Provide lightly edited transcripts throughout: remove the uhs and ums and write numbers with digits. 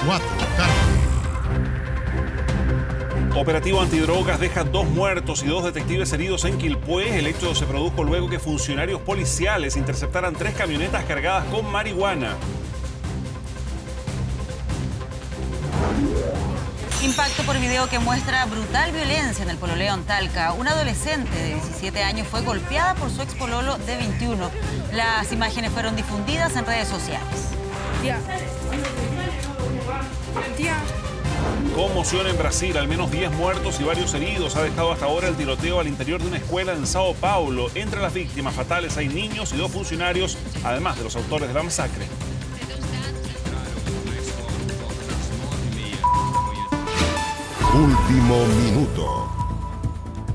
24 Carne. Operativo antidrogas deja 2 muertos y 2 detectives heridos en Quilpué. El hecho se produjo luego que funcionarios policiales interceptaran 3 camionetas cargadas con marihuana. Impacto por video que muestra brutal violencia en el pololeo en Talca. Una adolescente de 17 años fue golpeada por su expololo de 21. Las imágenes fueron difundidas en redes sociales. Conmoción en Brasil, al menos 10 muertos y varios heridos. Ha dejado hasta ahora el tiroteo al interior de una escuela en Sao Paulo. Entre las víctimas fatales hay niños y 2 funcionarios, además de los autores de la masacre. Último minuto.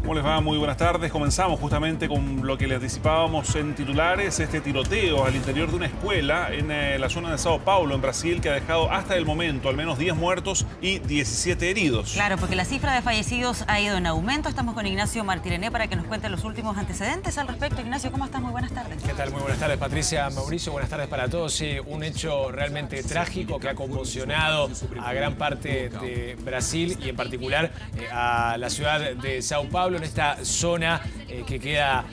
¿Cómo les va? Muy buenas tardes. Comenzamos justamente con lo que les anticipábamos en titulares, este tiroteo al interior de una escuela en la zona de Sao Paulo, en Brasil, que ha dejado hasta el momento al menos 10 muertos y 17 heridos. Claro, porque la cifra de fallecidos ha ido en aumento. Estamos con Ignacio Martirene para que nos cuente los últimos antecedentes al respecto. Ignacio, ¿cómo estás? Muy buenas tardes. ¿Qué tal? Muy buenas tardes, Patricia, Mauricio. Buenas tardes para todos. Sí, un hecho realmente trágico que ha conmocionado a gran parte de Brasil y en particular a la ciudad de Sao Paulo, en esta zona que queda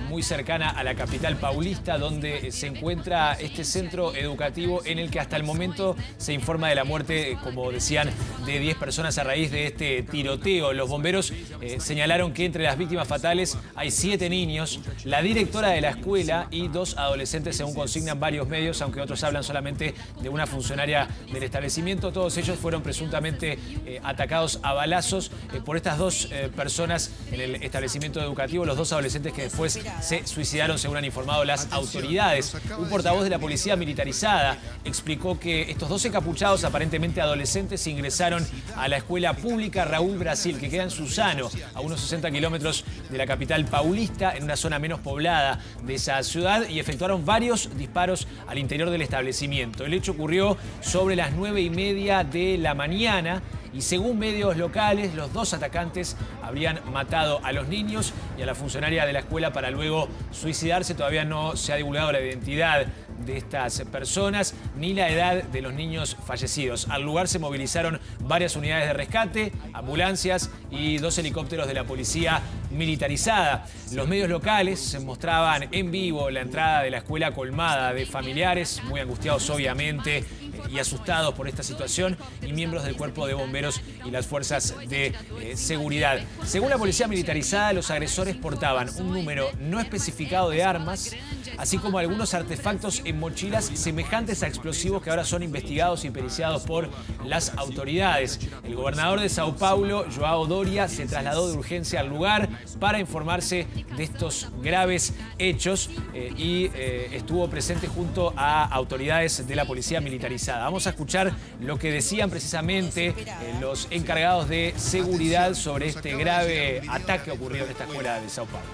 muy cercana a la capital paulista, donde se encuentra este centro educativo en el que hasta el momento se informa de la muerte, como decían, de 10 personas a raíz de este tiroteo. Los bomberos señalaron que entre las víctimas fatales hay 7 niños, la directora de la escuela y 2 adolescentes, según consignan varios medios, aunque otros hablan solamente de una funcionaria del establecimiento. Todos ellos fueron presuntamente atacados a balazos por estas 2 personas en el establecimiento educativo, los 2 adolescentes que después se suicidaron, según han informado las autoridades. Un portavoz de la policía militarizada explicó que estos 2 encapuchados, aparentemente adolescentes, ingresaron a la escuela pública Raúl Brasil, que queda en Suzano, a unos 60 kilómetros de la capital paulista, en una zona menos poblada de esa ciudad, y efectuaron varios disparos al interior del establecimiento. El hecho ocurrió sobre las 9:30 de la mañana. Y según medios locales, los 2 atacantes habrían matado a los niños y a la funcionaria de la escuela para luego suicidarse. Todavía no se ha divulgado la identidad de estas personas ni la edad de los niños fallecidos. Al lugar se movilizaron varias unidades de rescate, ambulancias y 2 helicópteros de la policía militarizada. Los medios locales mostraban en vivo la entrada de la escuela colmada de familiares, muy angustiados obviamente y asustados por esta situación, y miembros del cuerpo de bomberos y las fuerzas de seguridad. Según la policía militarizada, los agresores portaban un número no especificado de armas, así como algunos artefactos en mochilas semejantes a explosivos que ahora son investigados y periciados por las autoridades. El gobernador de Sao Paulo, João Doria, se trasladó de urgencia al lugar para informarse de estos graves hechos y estuvo presente junto a autoridades de la policía militarizada. Vamos a escuchar lo que decían precisamente los encargados de seguridad sobre este grave ataque ocurrido en esta escuela de Sao Paulo.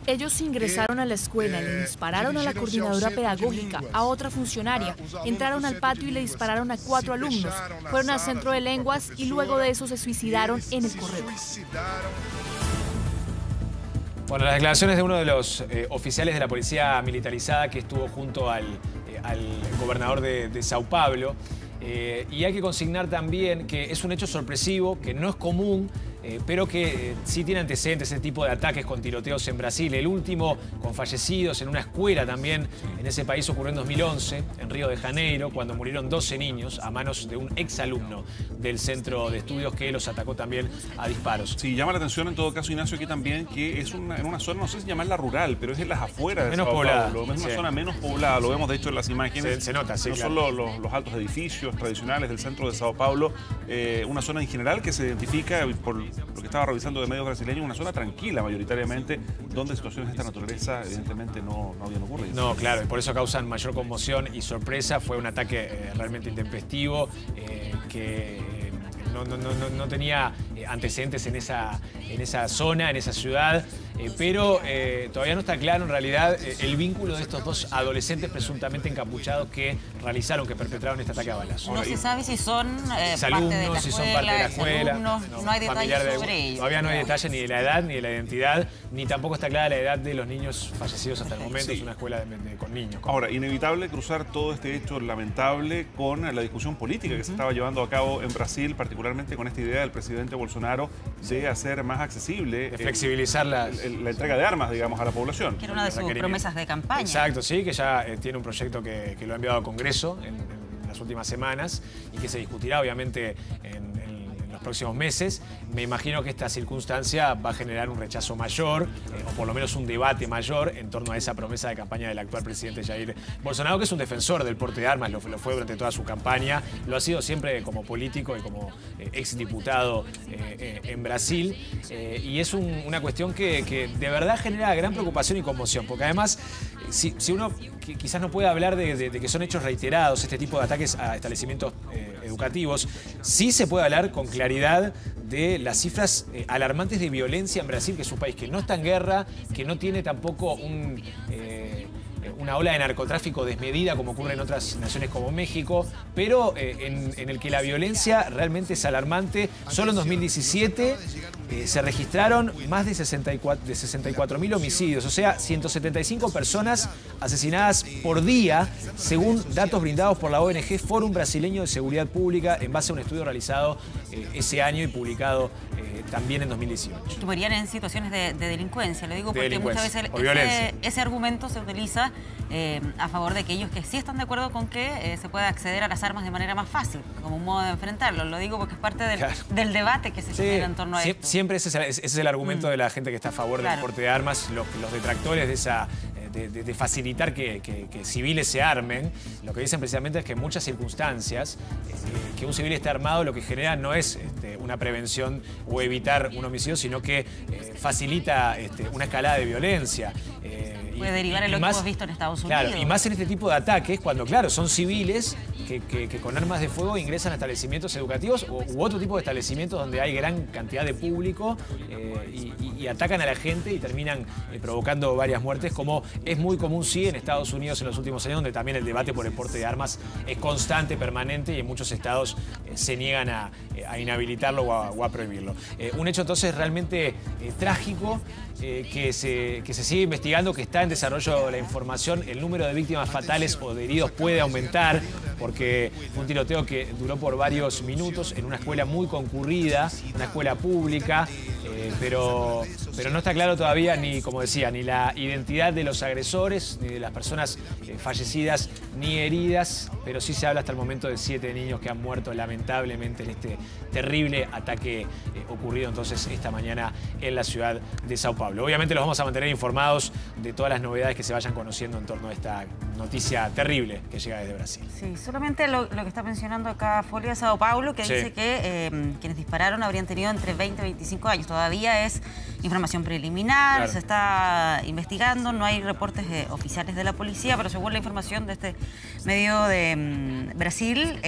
Ellos ingresaron a la escuela, le dispararon a la coordinadora pedagógica, a otra funcionaria, entraron al patio y le dispararon a 4 alumnos, fueron al centro de lenguas y luego de eso se suicidaron en el corredor. Bueno, las declaraciones de uno de los oficiales de la policía militarizada que estuvo junto al gobernador de Sao Paulo. Y hay que consignar también que es un hecho sorpresivo, que no es común, pero que sí tiene antecedentes ese tipo de ataques con tiroteos en Brasil. El último con fallecidos en una escuela también en ese país ocurrió en 2011, en Río de Janeiro, cuando murieron 12 niños a manos de un exalumno del centro de estudios que los atacó también a disparos. Sí, llama la atención en todo caso, Ignacio, aquí también que es en una zona, no sé si llamarla rural, pero es en las afueras de Sao Paulo. Es una zona menos poblada, lo vemos de hecho en las imágenes. Se nota, sí, no claro. solo los altos edificios tradicionales del centro de Sao Paulo, una zona en general que se identifica por lo que estaba revisando de medios brasileños, una zona tranquila mayoritariamente, donde situaciones de esta naturaleza evidentemente no habían ocurrido. No, claro, y por eso causan mayor conmoción y sorpresa. Fue un ataque realmente intempestivo que no tenía antecedentes en esa zona, en esa ciudad. pero todavía no está claro en realidad el vínculo de estos dos adolescentes presuntamente encapuchados que perpetraron este ataque a balazo. No se sabe si son alumnos, si son parte de la escuela. No hay detalles sobre ello. Todavía no hay detalles ni de la edad, ni de la identidad, ni tampoco está clara la edad de los niños fallecidos hasta el momento. Es una escuela con niños. Ahora, inevitable cruzar todo este hecho lamentable con la discusión política que se estaba llevando a cabo en Brasil, particularmente con esta idea del presidente Bolsonaro de hacer más accesible, de flexibilizar la entrega de armas, digamos, a la población. Que era una de sus promesas de campaña. Exacto, sí, que ya tiene un proyecto que lo ha enviado al Congreso en las últimas semanas y que se discutirá obviamente en los próximos meses. Me imagino que esta circunstancia va a generar un rechazo mayor, o por lo menos un debate mayor en torno a esa promesa de campaña del actual presidente Jair Bolsonaro, que es un defensor del porte de armas, lo fue durante toda su campaña, lo ha sido siempre como político y como exdiputado en Brasil, y es una cuestión que de verdad genera gran preocupación y conmoción, porque además, si uno quizás no puede hablar de que son hechos reiterados este tipo de ataques a establecimientos educativos, sí se puede hablar con claridad de las cifras alarmantes de violencia en Brasil, que es un país que no está en guerra, que no tiene tampoco una ola de narcotráfico desmedida como ocurre en otras naciones como México, pero en el que la violencia realmente es alarmante. Solo en 2017 se registraron más de 64.000 homicidios, o sea, 175 personas asesinadas por día, según datos brindados por la ONG Fórum Brasileño de Seguridad Pública, en base a un estudio realizado ese año y publicado también en 2018. Estuvirían en situaciones de delincuencia, lo digo porque muchas veces ese argumento se utiliza a favor de aquellos que sí están de acuerdo con que se pueda acceder a las armas de manera más fácil, como un modo de enfrentarlo. Lo digo porque es parte del debate que se genera en torno a esto. Siempre ese es el argumento de la gente que está a favor del porte de armas, los detractores de facilitar que civiles se armen. Lo que dicen precisamente es que en muchas circunstancias que un civil esté armado lo que genera no es una prevención o evitar un homicidio, sino que facilita una escalada de violencia. Puede derivar en lo que hemos visto en Estados Unidos. Claro, y más en este tipo de ataques, cuando, claro, son civiles que con armas de fuego ingresan a establecimientos educativos u otro tipo de establecimientos donde hay gran cantidad de público y atacan a la gente y terminan provocando varias muertes, como es muy común, sí, en Estados Unidos en los últimos años, donde también el debate por el porte de armas es constante, permanente, y en muchos estados se niegan a inhabilitarlo o a prohibirlo. Un hecho entonces realmente trágico, que se sigue investigando, que está en desarrollo la información. El número de víctimas fatales o de heridos puede aumentar, porque fue un tiroteo que duró por varios minutos en una escuela muy concurrida, una escuela pública, pero no está claro todavía ni, como decía, ni la identidad de los agresores, ni de las personas fallecidas, ni heridas, pero sí se habla hasta el momento de 7 niños que han muerto lamentablemente en este terrible ataque ocurrido entonces esta mañana en la ciudad de Sao Paulo. Obviamente los vamos a mantener informados de todas las novedades que se vayan conociendo en torno a esta noticia terrible que llega desde Brasil. Sí, solamente lo que está mencionando acá Folha de Sao Paulo, que dice que quienes dispararon habrían tenido entre 20 y 25 años. Todavía es información preliminar, se está investigando, no hay reportes oficiales de la policía, pero según la información de este medio de Brasil,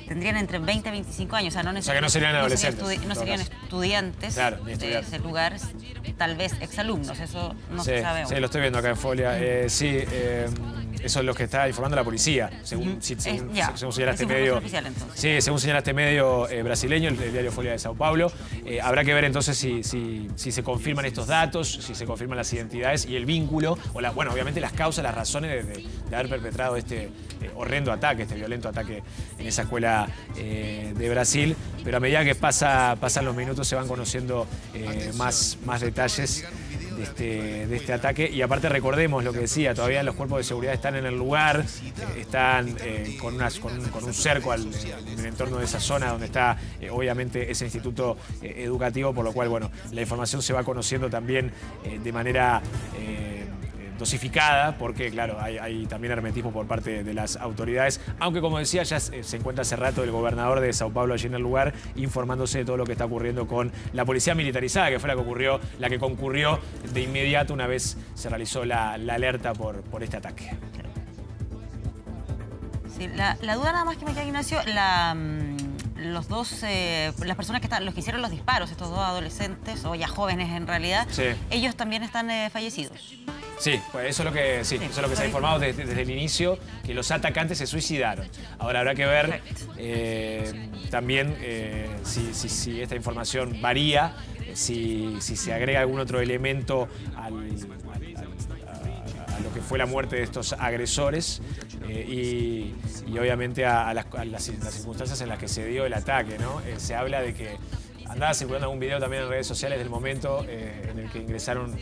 tendrían entre 20 y 25 años. O sea, que no serían adolescentes. No serían estudiantes de ese lugar, tal vez exalumnos, eso no se sabe aún. Sí, lo estoy viendo acá en Folha. Eso es lo que está informando la policía, según señala este medio. Sí, según señala este medio brasileño, el diario Folha de Sao Paulo. Habrá que ver entonces si se confirman estos datos, si se confirman las identidades y el vínculo, bueno, obviamente las causas, las razones de haber perpetrado este horrendo ataque, este violento ataque en esa escuela de Brasil. Pero a medida que pasan los minutos se van conociendo más detalles de este ataque. Y aparte recordemos lo que decía, todavía los cuerpos de seguridad están en el lugar, están con un cerco en el entorno de esa zona donde está obviamente ese instituto educativo, por lo cual, bueno, la información se va conociendo también de manera dosificada, porque claro, hay también hermetismo por parte de las autoridades, aunque como decía, ya se encuentra hace rato el gobernador de Sao Paulo allí en el lugar, informándose de todo lo que está ocurriendo con la policía militarizada, que fue la que concurrió de inmediato una vez se realizó la alerta por este ataque. Sí, la duda nada más que me queda, Ignacio, las personas los que hicieron los disparos, estos dos adolescentes, o ya jóvenes en realidad, sí, ellos también están fallecidos. Sí, pues eso es lo que, eso es lo que se ha informado desde el inicio, que los atacantes se suicidaron. Ahora habrá que ver también si esta información varía, si se agrega algún otro elemento a lo que fue la muerte de estos agresores y obviamente a las circunstancias en las que se dio el ataque, ¿no? Se habla de que andaba circulando algún video también en redes sociales del momento en el que ingresaron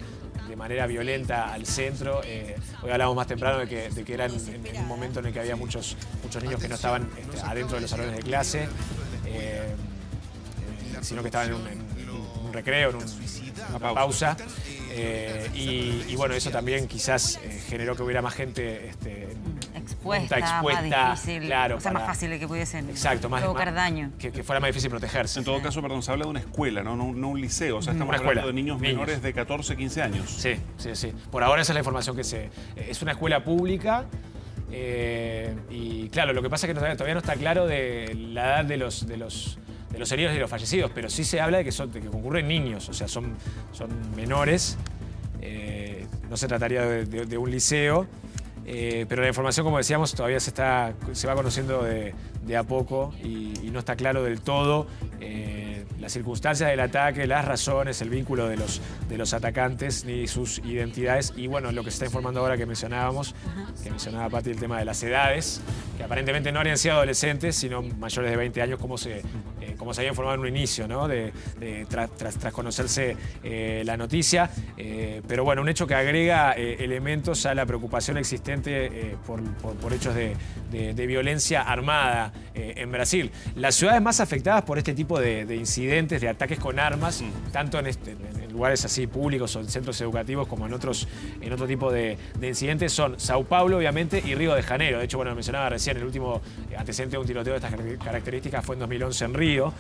de manera violenta al centro. Hoy hablábamos más temprano de que era en un momento en el que había muchos niños que no estaban adentro de los salones de clase, sino que estaban en un recreo, en una pausa. Y bueno, eso también quizás generó que hubiera más gente expuesta, más difícil, claro, o sea, más fácil de que pudiesen provocar daño. Que fuera más difícil protegerse. En todo caso, perdón, se habla de una escuela, no un liceo. O sea, estamos hablando de niños menores de 14, 15 años. Sí. Por ahora esa es la información que es una escuela pública. Y claro, lo que pasa es que todavía no está claro de la edad de los heridos y de los fallecidos, pero sí se habla de que concurren niños, o sea, son menores. No se trataría de un liceo. Pero la información, como decíamos, todavía se va conociendo de a poco y no está claro del todo las circunstancias del ataque, las razones, el vínculo de los atacantes ni sus identidades. Y bueno, lo que se está informando ahora que mencionaba Pati, el tema de las edades, que aparentemente no habrían sido adolescentes, sino mayores de 20 años, como se había informado en un inicio, ¿no? Tras conocerse la noticia. Pero bueno, un hecho que agrega elementos a la preocupación existente por hechos de violencia armada en Brasil. Las ciudades más afectadas por este tipo de incidentes, de ataques con armas, tanto en lugares así públicos o en centros educativos como en otro tipo de incidentes, son Sao Paulo, obviamente, y Río de Janeiro. De hecho, bueno, mencionaba recién, el último antecedente de un tiroteo de estas características fue en 2011 en Río.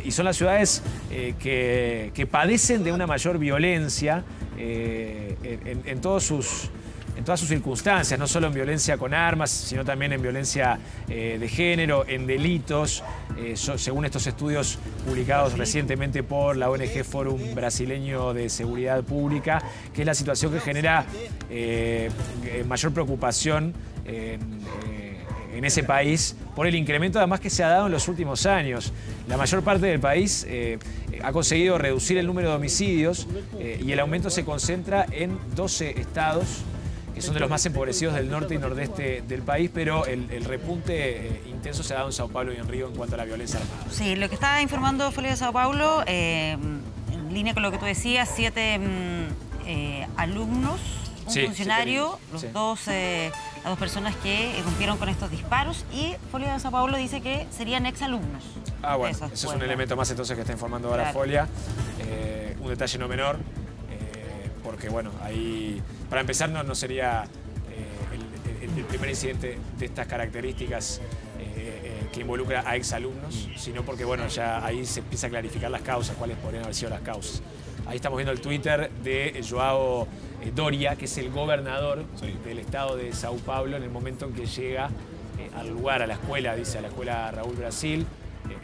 Y son las ciudades que padecen de una mayor violencia en todas sus circunstancias, no solo en violencia con armas, sino también en violencia de género, en delitos, según estos estudios publicados recientemente por la ONG Fórum Brasileño de Seguridad Pública, que es la situación que genera mayor preocupación en ese país por el incremento además que se ha dado en los últimos años. La mayor parte del país ha conseguido reducir el número de homicidios y el aumento se concentra en 12 estados que son de los más empobrecidos del norte y nordeste del país, pero el repunte intenso se ha dado en Sao Paulo y en Río en cuanto a la violencia armada. Sí, lo que está informando Folha de Sao Paulo, en línea con lo que tú decías, 7 alumnos, un funcionario, las dos personas que irrumpieron con estos disparos, y Folha de Sao Paulo dice que serían exalumnos. Ah, bueno, eso es un elemento más entonces que está informando ahora Folha. Un detalle no menor, porque bueno, ahí, para empezar, no sería el primer incidente de estas características que involucra a exalumnos, sino porque bueno, ya ahí se empieza a clarificar las causas, cuáles podrían haber sido las causas. Ahí estamos viendo el Twitter de João Doria, que es el gobernador del estado de Sao Paulo, en el momento en que llega al lugar, a la escuela, dice, a la escuela Raúl Brasil,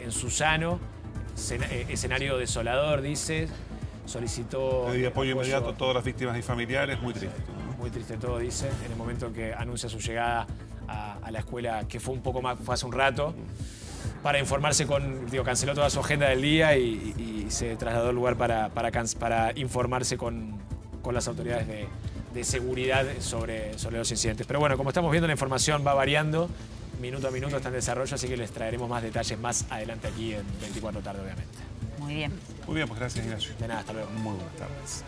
en Suzano, escenario desolador, dice, solicitó... Pedí apoyo inmediato a todas las víctimas y familiares, muy triste. Muy triste todo, dice, en el momento en que anuncia su llegada a la escuela, que fue un poco más, fue hace un rato, para informarse canceló toda su agenda del día y se trasladó al lugar para informarse con las autoridades de seguridad sobre los incidentes. Pero bueno, como estamos viendo, la información va variando, minuto a minuto está en desarrollo, así que les traeremos más detalles más adelante aquí en 24 tarde, obviamente. Muy bien. Muy bien, pues gracias, Ignacio. De nada, hasta luego. Muy buenas tardes.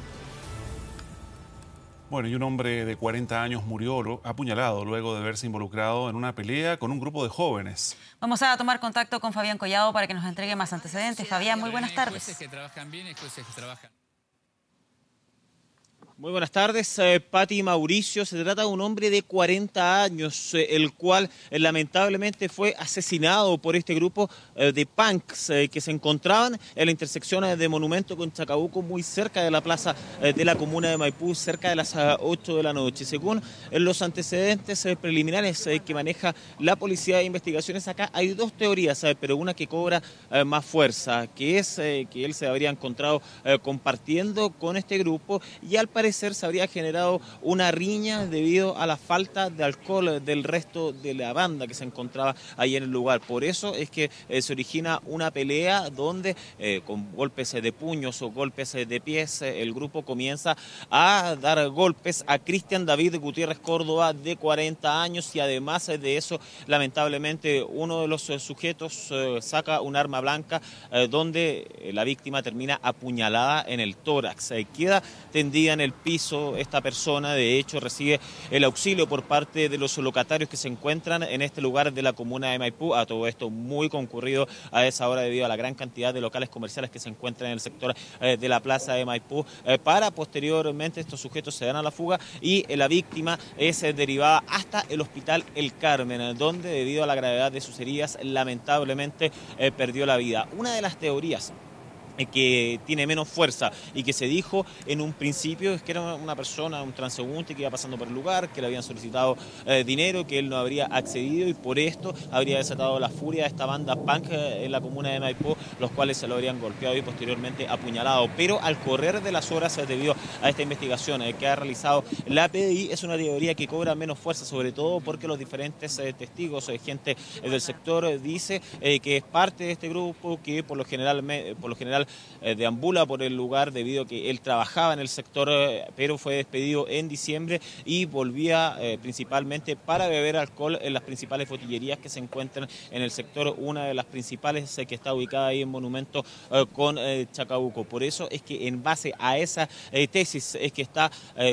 Bueno, y un hombre de 40 años murió apuñalado luego de verse involucrado en una pelea con un grupo de jóvenes. Vamos a tomar contacto con Fabián Collado para que nos entregue más antecedentes. Fabián, muy buenas tardes. Muy buenas tardes, Pati Mauricio. Se trata de un hombre de 40 años, el cual lamentablemente fue asesinado por este grupo de punks que se encontraban en la intersección de Monumento con Chacabuco, muy cerca de la plaza de la comuna de Maipú, cerca de las 8 de la noche. Según los antecedentes preliminares que maneja la Policía de Investigaciones, acá hay dos teorías, pero una que cobra más fuerza, que es que él se habría encontrado compartiendo con este grupo y al parecer se habría generado una riña debido a la falta de alcohol del resto de la banda que se encontraba ahí en el lugar. Por eso es que se origina una pelea donde con golpes de puños o golpes de pies el grupo comienza a dar golpes a Cristian David Gutiérrez Córdoba, de 40 años, y además de eso, lamentablemente, uno de los sujetos saca un arma blanca donde la víctima termina apuñalada en el tórax. Queda tendida en el piso esta persona. De hecho, recibe el auxilio por parte de los locatarios que se encuentran en este lugar de la comuna de Maipú. A todo esto muy concurrido a esa hora debido a la gran cantidad de locales comerciales que se encuentran en el sector de la plaza de Maipú. Para posteriormente estos sujetos se dan a la fuga y la víctima es derivada hasta el hospital El Carmen, donde debido a la gravedad de sus heridas lamentablemente perdió la vida. Una de las teorías que tiene menos fuerza y que se dijo en un principio es que era una persona, un transeúnte que iba pasando por el lugar, que le habían solicitado dinero, que él no habría accedido y por esto habría desatado la furia de esta banda punk en la comuna de Maipú, los cuales se lo habrían golpeado y posteriormente apuñalado. Pero al correr de las horas, debido a esta investigación que ha realizado la PDI, es una teoría que cobra menos fuerza, sobre todo porque los diferentes testigos, gente del sector, dice que es parte de este grupo, que por lo general deambula por el lugar debido a que él trabajaba en el sector, pero fue despedido en diciembre y volvía principalmente para beber alcohol en las principales botillerías que se encuentran en el sector, una de las principales que está ubicada ahí en Monumento con Chacabuco. Por eso es que en base a esa tesis es que está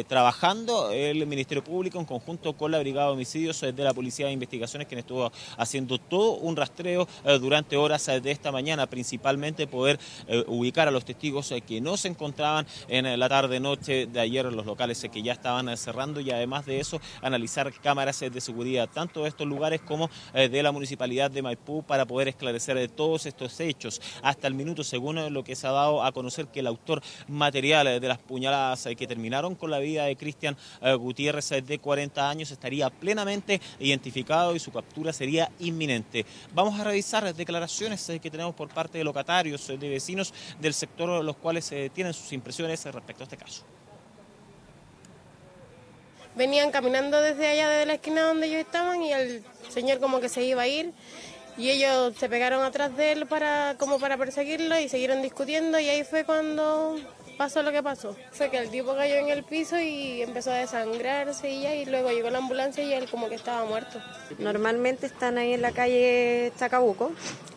trabajando el Ministerio Público en conjunto con la Brigada de Homicidios de la Policía de Investigaciones, quien estuvo haciendo todo un rastreo durante horas de esta mañana, principalmente poder ubicar a los testigos que no se encontraban en la tarde-noche de ayer en los locales que ya estaban cerrando, y además de eso analizar cámaras de seguridad tanto de estos lugares como de la Municipalidad de Maipú para poder esclarecer todos estos hechos. Hasta el minuto, según lo que se ha dado a conocer, que el autor material de las puñaladas que terminaron con la vida de Cristian Gutiérrez, de 40 años, estaría plenamente identificado y su captura sería inminente. Vamos a revisar declaraciones que tenemos por parte de locatarios, de vecinos del sector, los cuales tienen sus impresiones respecto a este caso. Venían caminando desde allá de la esquina donde ellos estaban y el señor como que se iba a ir y ellos se pegaron atrás de él como para perseguirlo y siguieron discutiendo, y ahí fue cuando pasó lo que pasó. Fue que el tipo cayó en el piso y empezó a desangrarse y luego llegó la ambulancia y él como que estaba muerto. Normalmente están ahí en la calle Chacabuco,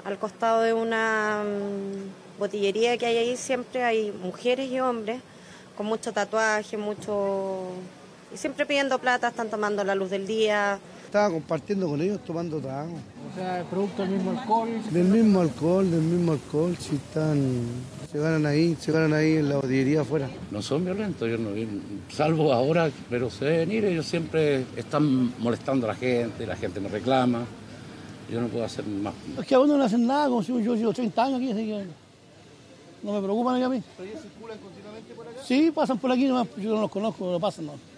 al costado de una botillería que hay ahí. Siempre hay mujeres y hombres con mucho tatuaje, y siempre pidiendo plata, están tomando la luz del día. Estaba compartiendo con ellos, tomando trago. O sea, ¿el producto del mismo alcohol? Del mismo alcohol, si se ganan ahí en la botillería afuera. No son violentos, yo no, salvo ahora, pero se deben ir, ellos siempre están molestando a la gente me reclama, yo no puedo hacer más. Es que a uno no hacen nada, como si yo llevo 30 años aquí, así que no me preocupan a mí. ¿Pero ellos circulan continuamente por acá? Sí, pasan por aquí nomás, yo no los conozco, no pasan, no.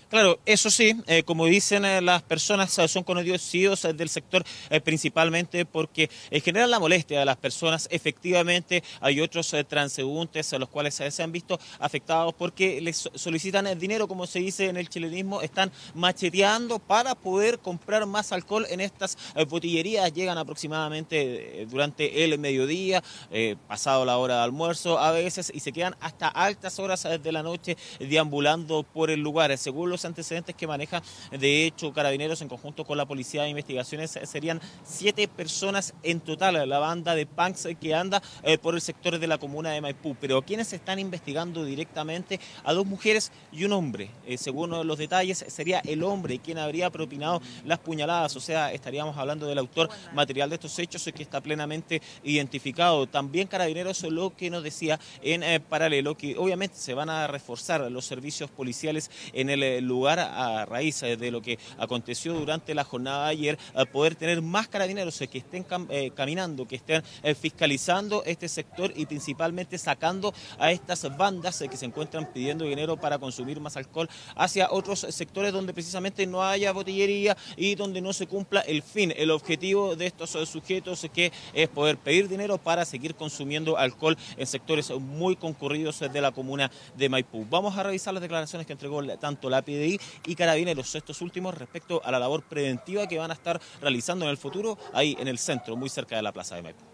Claro, eso sí, como dicen las personas, son conocidos del sector principalmente porque generan la molestia a las personas. Efectivamente, hay otros transeúntes a los cuales se han visto afectados porque les solicitan dinero, como se dice en el chilenismo, están macheteando para poder comprar más alcohol en estas botillerías. Llegan aproximadamente durante el mediodía, pasado la hora de almuerzo a veces, y se quedan hasta altas horas de la noche deambulando por el lugar. Según los antecedentes que maneja, de hecho, Carabineros en conjunto con la Policía de Investigaciones, serían 7 personas en total, la banda de punks que anda por el sector de la comuna de Maipú. Pero quienes están investigando directamente a 2 mujeres y un hombre. Según los detalles, sería el hombre quien habría propinado las puñaladas, o sea, estaríamos hablando del autor material de estos hechos que está plenamente identificado. También Carabineros lo que nos decía en paralelo, que obviamente se van a reforzar los servicios policiales en el lugar a raíz de lo que aconteció durante la jornada de ayer, a poder tener más carabineros que estén caminando, que estén fiscalizando este sector y principalmente sacando a estas bandas que se encuentran pidiendo dinero para consumir más alcohol hacia otros sectores donde precisamente no haya botillería y donde no se cumpla el fin, el objetivo de estos sujetos, que es poder pedir dinero para seguir consumiendo alcohol en sectores muy concurridos de la comuna de Maipú. Vamos a revisar las declaraciones que entregó tanto la PDI y Carabineros, estos últimos respecto a la labor preventiva que van a estar realizando en el futuro ahí en el centro, muy cerca de la plaza de Maipú.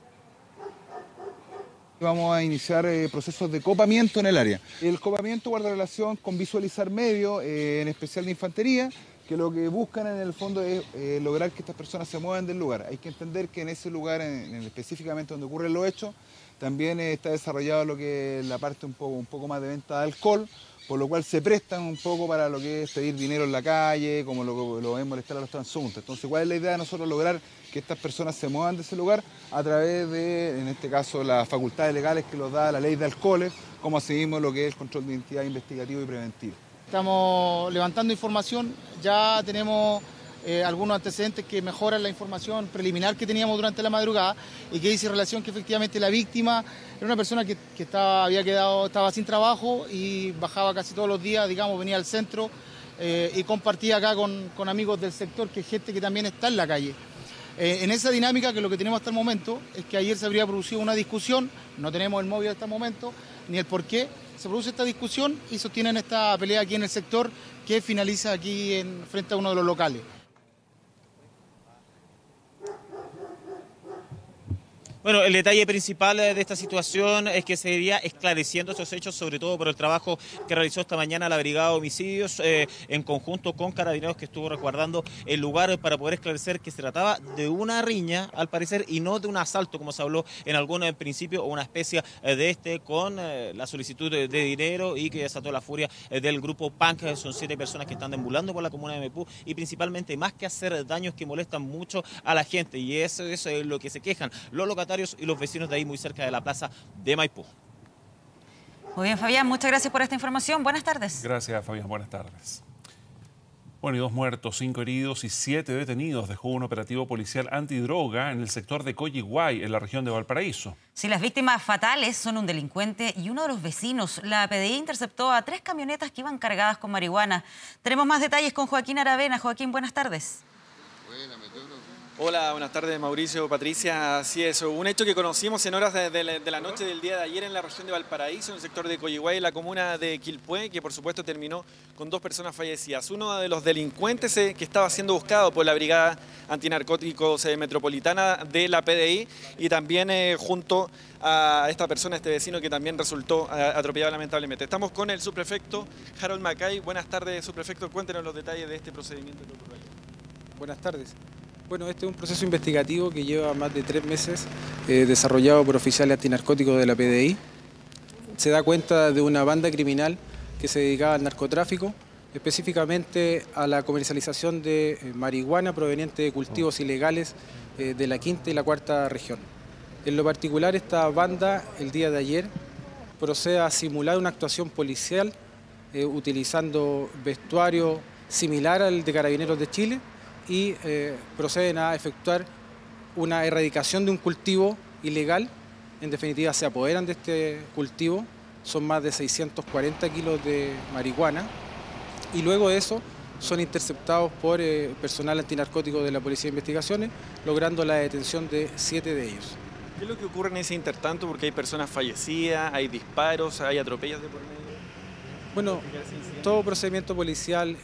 Vamos a iniciar procesos de copamiento en el área. El copamiento guarda relación con visualizar medios, en especial de infantería, que lo que buscan en el fondo es lograr que estas personas se muevan del lugar. Hay que entender que en ese lugar, específicamente donde ocurren los hechos, también está desarrollado lo que es la parte un poco más de venta de alcohol, por lo cual se prestan un poco para lo que es pedir dinero en la calle, como lo es molestar a los transeúntes. Entonces, ¿cuál es la idea de nosotros? Lograr que estas personas se muevan de ese lugar a través de, en este caso, las facultades legales que los da la ley de alcoholes, como asimismo lo que es el control de identidad investigativo y preventivo. Estamos levantando información, ya tenemos algunos antecedentes que mejoran la información preliminar que teníamos durante la madrugada y que dice relación que efectivamente la víctima era una persona que estaba sin trabajo y bajaba casi todos los días, digamos, venía al centro y compartía acá con amigos del sector, que es gente que también está en la calle. En esa dinámica, que lo que tenemos hasta el momento es que ayer se habría producido una discusión, no tenemos el móvil hasta el momento, ni el por qué se produce esta discusión y sostienen esta pelea aquí en el sector, que finaliza aquí frente a uno de los locales. Bueno, el detalle principal de esta situación es que se iría esclareciendo estos hechos, sobre todo por el trabajo que realizó esta mañana la Brigada de Homicidios en conjunto con Carabineros, que estuvo resguardando el lugar para poder esclarecer que se trataba de una riña, al parecer, y no de un asalto, como se habló en algún principio, o una especie de con la solicitud de dinero y que desató la furia del grupo Punk. Son 7 personas que están deambulando por la comuna de Maipú y principalmente, más que hacer daños, que molestan mucho a la gente, y eso es lo que se quejan los locatarios y los vecinos de ahí, muy cerca de la plaza de Maipú. Muy bien, Fabián, muchas gracias por esta información. Buenas tardes. Gracias, Fabián. Buenas tardes. Bueno, y 2 muertos, 5 heridos y 7 detenidos dejó un operativo policial antidroga en el sector de Coyhaique, en la región de Valparaíso. Sí, las víctimas fatales son un delincuente y uno de los vecinos. La PDI interceptó a 3 camionetas que iban cargadas con marihuana. Tenemos más detalles con Joaquín Aravena. Joaquín, buenas tardes. Hola, buenas tardes, Mauricio, Patricia. Así es, un hecho que conocimos en horas de la noche del día de ayer en la región de Valparaíso, en el sector de Coyhaique, la comuna de Quilpué, que por supuesto terminó con 2 personas fallecidas. Uno de los delincuentes que estaba siendo buscado por la Brigada Antinarcóticos Metropolitana de la PDI, y también junto a esta persona, este vecino, que también resultó atropellado lamentablemente. Estamos con el subprefecto Harold Macay. Buenas tardes, subprefecto. Cuéntenos los detalles de este procedimiento que ocurrió ayer. Buenas tardes. Bueno, este es un proceso investigativo que lleva más de 3 meses, desarrollado por oficiales antinarcóticos de la PDI. Se da cuenta de una banda criminal que se dedicaba al narcotráfico, específicamente a la comercialización de marihuana proveniente de cultivos ilegales de la quinta y la cuarta región. En lo particular, esta banda, el día de ayer, procede a simular una actuación policial utilizando vestuario similar al de Carabineros de Chile, y proceden a efectuar una erradicación de un cultivo ilegal. En definitiva, se apoderan de este cultivo, son más de 640 kilos de marihuana, y luego de eso son interceptados por personal antinarcótico de la Policía de Investigaciones, logrando la detención de 7 de ellos. ¿Qué es lo que ocurre en ese intertanto? Porque hay personas fallecidas, hay disparos, hay atropellos de por medio. Bueno, todo procedimiento policial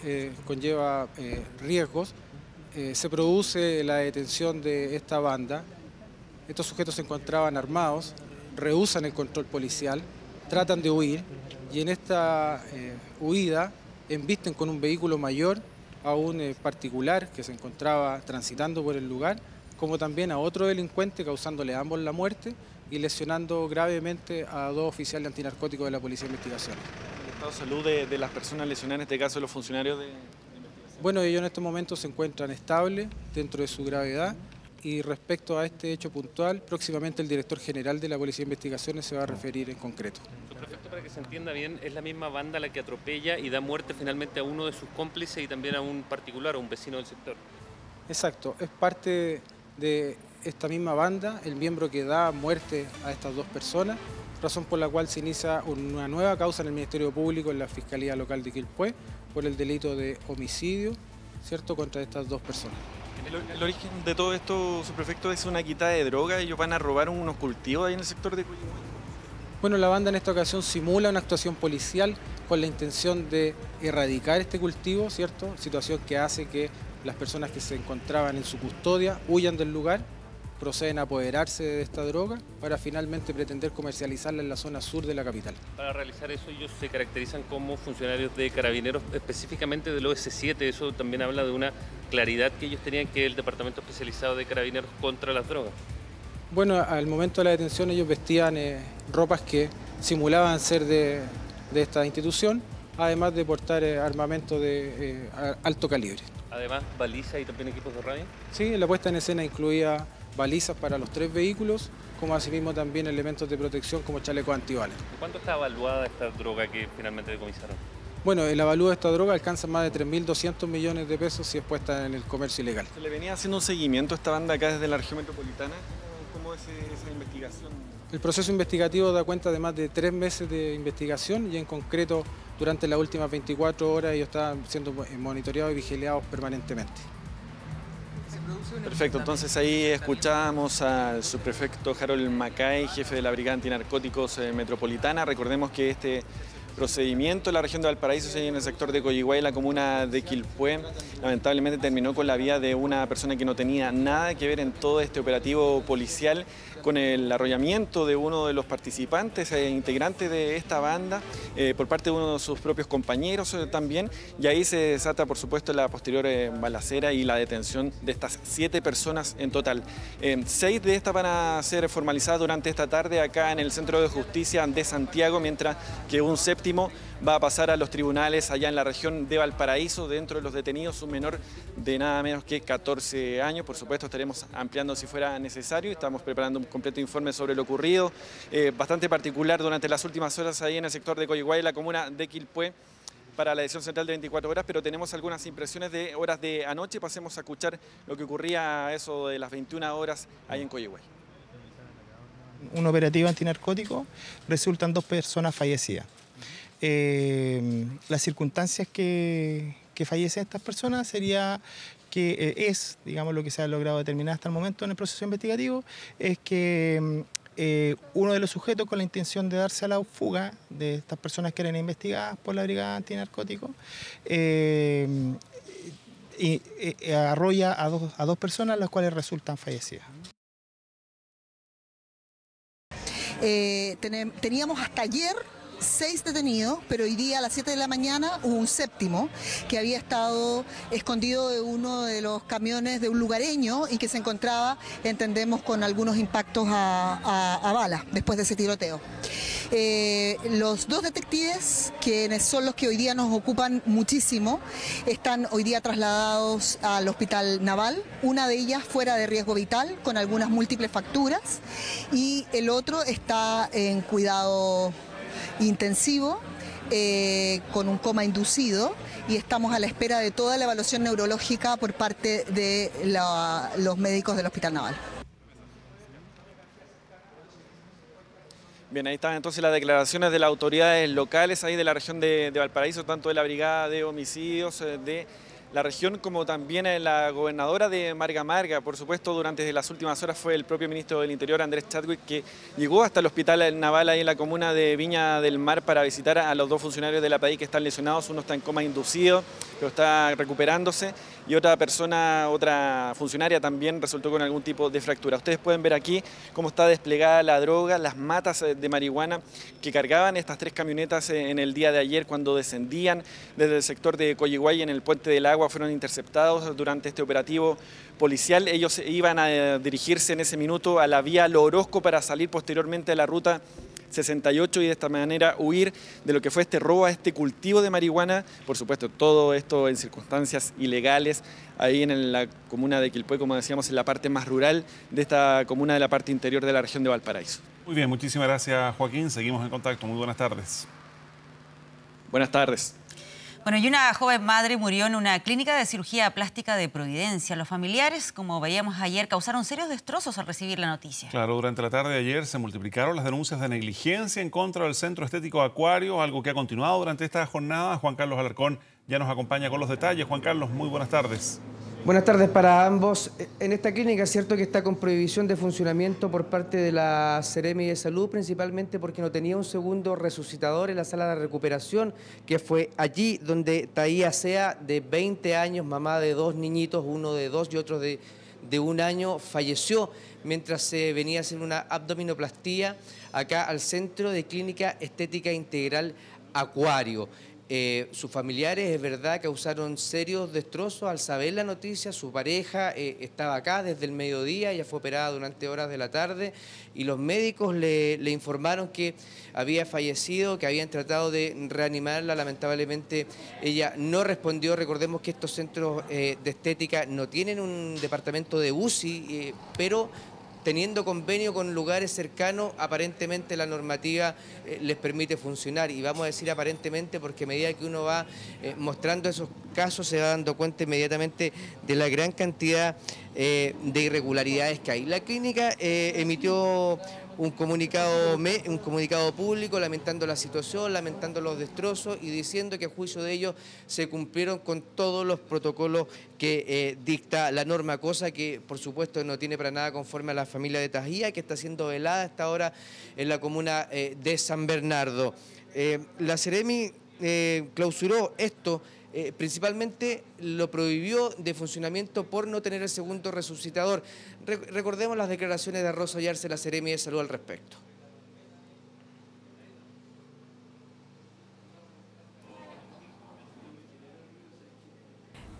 conlleva riesgos. Se produce la detención de esta banda. Estos sujetos se encontraban armados, rehúsan el control policial, tratan de huir, y en esta huida embisten con un vehículo mayor a un particular que se encontraba transitando por el lugar, como también a otro delincuente, causándole a ambos la muerte y lesionando gravemente a 2 oficiales antinarcóticos de la Policía de Investigaciones. ¿El estado de salud de las personas lesionadas, en este caso los funcionarios de investigación? Bueno, ellos en estos momentos se encuentran estables dentro de su gravedad, y respecto a este hecho puntual, próximamente el director general de la Policía de Investigaciones se va a referir en concreto. Perfecto, para que se entienda bien, es la misma banda la que atropella y da muerte finalmente a uno de sus cómplices y también a un particular, a un vecino del sector. Exacto, es parte de esta misma banda el miembro que da muerte a estas 2 personas, razón por la cual se inicia una nueva causa en el Ministerio Público, en la Fiscalía Local de Quilpué, por el delito de homicidio, ¿cierto?, contra estas 2 personas. El origen de todo esto, subprefecto, es una quitada de droga. Ellos van a robar unos cultivos ahí en el sector de Coyihuay. Bueno, la banda en esta ocasión simula una actuación policial con la intención de erradicar este cultivo, ¿cierto? Situación que hace que las personas que se encontraban en su custodia huyan del lugar, proceden a apoderarse de esta droga para finalmente pretender comercializarla en la zona sur de la capital. Para realizar eso ellos se caracterizan como funcionarios de Carabineros, específicamente del OS7, eso también habla de una claridad que ellos tenían, que el Departamento Especializado de Carabineros contra las drogas. Bueno, al momento de la detención ellos vestían ropas que simulaban ser de esta institución, además de portar armamento de alto calibre. Además, balizas y también equipos de radio. Sí, la puesta en escena incluía balizas para los 3 vehículos, como asimismo también elementos de protección como chalecos antibalas. ¿Cuánto está evaluada esta droga que finalmente decomisaron? Bueno, el avalúo de esta droga alcanza más de 3.200 millones de pesos si es puesta en el comercio ilegal. ¿Se le venía haciendo un seguimiento a esta banda acá desde la región metropolitana? ¿Cómo es esa investigación? El proceso investigativo da cuenta de más de 3 meses de investigación y en concreto durante las últimas 24 horas ellos estaban siendo monitoreados y vigilados permanentemente. Perfecto, entonces ahí escuchábamos al subprefecto Harold Macay, jefe de la Brigada Antinarcóticos Metropolitana. Recordemos que este procedimiento en la región de Valparaíso, en el sector de Coyihuay, la comuna de Quilpué, lamentablemente terminó con la vida de una persona que no tenía nada que ver en todo este operativo policial, con el arrollamiento de uno de los participantes e integrantes de esta banda por parte de uno de sus propios compañeros también, y ahí se desata por supuesto la posterior balacera y la detención de estas 7 personas en total. 6 de estas van a ser formalizadas durante esta tarde acá en el Centro de Justicia de Santiago, mientras que un séptimo va a pasar a los tribunales allá en la región de Valparaíso. Dentro de los detenidos, un menor de nada menos que 14 años. Por supuesto, estaremos ampliando si fuera necesario. Estamos preparando un completo informe sobre lo ocurrido. Bastante particular durante las últimas horas ahí en el sector de Coyihuay, la comuna de Quilpué, para la edición central de 24 horas, pero tenemos algunas impresiones de horas de anoche. Pasemos a escuchar lo que ocurría a eso de las 21 horas ahí en Coyihuay. Un operativo antinarcótico, resultan 2 personas fallecidas. Las circunstancias que fallecen estas personas sería que digamos, lo que se ha logrado determinar hasta el momento en el proceso investigativo, es que uno de los sujetos, con la intención de darse a la fuga de estas personas que eran investigadas por la Brigada Antinarcóticos, arrolla a dos personas, las cuales resultan fallecidas. Teníamos hasta ayer 6 detenidos, pero hoy día a las 7 de la mañana hubo un 7º que había estado escondido de uno de los camiones de un lugareño y que se encontraba, entendemos, con algunos impactos a bala después de ese tiroteo. Los 2 detectives, quienes son los que hoy día nos ocupan muchísimo, están hoy día trasladados al Hospital Naval, una de ellas fuera de riesgo vital con algunas múltiples fracturas y el otro está en cuidado intensivo con un coma inducido, y estamos a la espera de toda la evaluación neurológica por parte de los médicos del Hospital Naval. Bien, ahí están entonces las declaraciones de las autoridades locales ahí de la región de Valparaíso, tanto de la Brigada de Homicidios de la región como también la gobernadora de Marga Marga. Por supuesto, durante las últimas horas fue el propio ministro del Interior, Andrés Chadwick, que llegó hasta el Hospital Naval ahí en la comuna de Viña del Mar para visitar a los 2 funcionarios de la PDI que están lesionados. Uno está en coma inducido, pero está recuperándose. y otra persona, otra funcionaria también resultó con algún tipo de fractura. Ustedes pueden ver aquí cómo está desplegada la droga, las matas de marihuana que cargaban estas 3 camionetas en el día de ayer cuando descendían desde el sector de Coyihuay en el Puente del Agua. Fueron interceptados durante este operativo policial. Ellos iban a dirigirse en ese minuto a la vía Lo Orozco para salir posteriormente a la ruta 68 y de esta manera huir de lo que fue este robo a este cultivo de marihuana. Por supuesto, todo esto en circunstancias ilegales, ahí en la comuna de Quilpué, como decíamos, en la parte más rural de esta comuna de la parte interior de la región de Valparaíso. Muy bien, muchísimas gracias, Joaquín. Seguimos en contacto. Muy buenas tardes. Buenas tardes. Bueno, y una joven madre murió en una clínica de cirugía plástica de Providencia. Los familiares, como veíamos ayer, causaron serios destrozos al recibir la noticia. Claro, durante la tarde de ayer se multiplicaron las denuncias de negligencia en contra del Centro Estético Acuario, algo que ha continuado durante esta jornada. Juan Carlos Alarcón ya nos acompaña con los detalles. Juan Carlos, muy buenas tardes. Buenas tardes para ambos. En esta clínica es cierto que está con prohibición de funcionamiento por parte de la Seremi de Salud, principalmente porque no tenía un segundo resucitador en la sala de recuperación, que fue allí donde Taía Sea, de 20 años, mamá de 2 niñitos, uno de 2 y otro de 1 año, falleció mientras se venía a hacer una abdominoplastía acá al Centro de Clínica Estética Integral Acuario. Sus familiares, es verdad, causaron serios destrozos al saber la noticia. Su pareja estaba acá desde el mediodía, ella fue operada durante horas de la tarde y los médicos le informaron que había fallecido, que habían tratado de reanimarla. Lamentablemente ella no respondió. Recordemos que estos centros de estética no tienen un departamento de UCI, pero teniendo convenio con lugares cercanos, aparentemente la normativa les permite funcionar. Y vamos a decir aparentemente porque a medida que uno va mostrando esos casos se va dando cuenta inmediatamente de la gran cantidad de irregularidades que hay. La clínica emitió un comunicado público lamentando la situación, lamentando los destrozos y diciendo que a juicio de ellos se cumplieron con todos los protocolos que dicta la norma, cosa que por supuesto no tiene para nada conforme a la familia de Tajía, que está siendo velada hasta ahora en la comuna de San Bernardo. La Seremi clausuró esto. Principalmente lo prohibió de funcionamiento por no tener el segundo resucitador. Recordemos las declaraciones de Rosa Yarse, la Seremi de Salud, al respecto.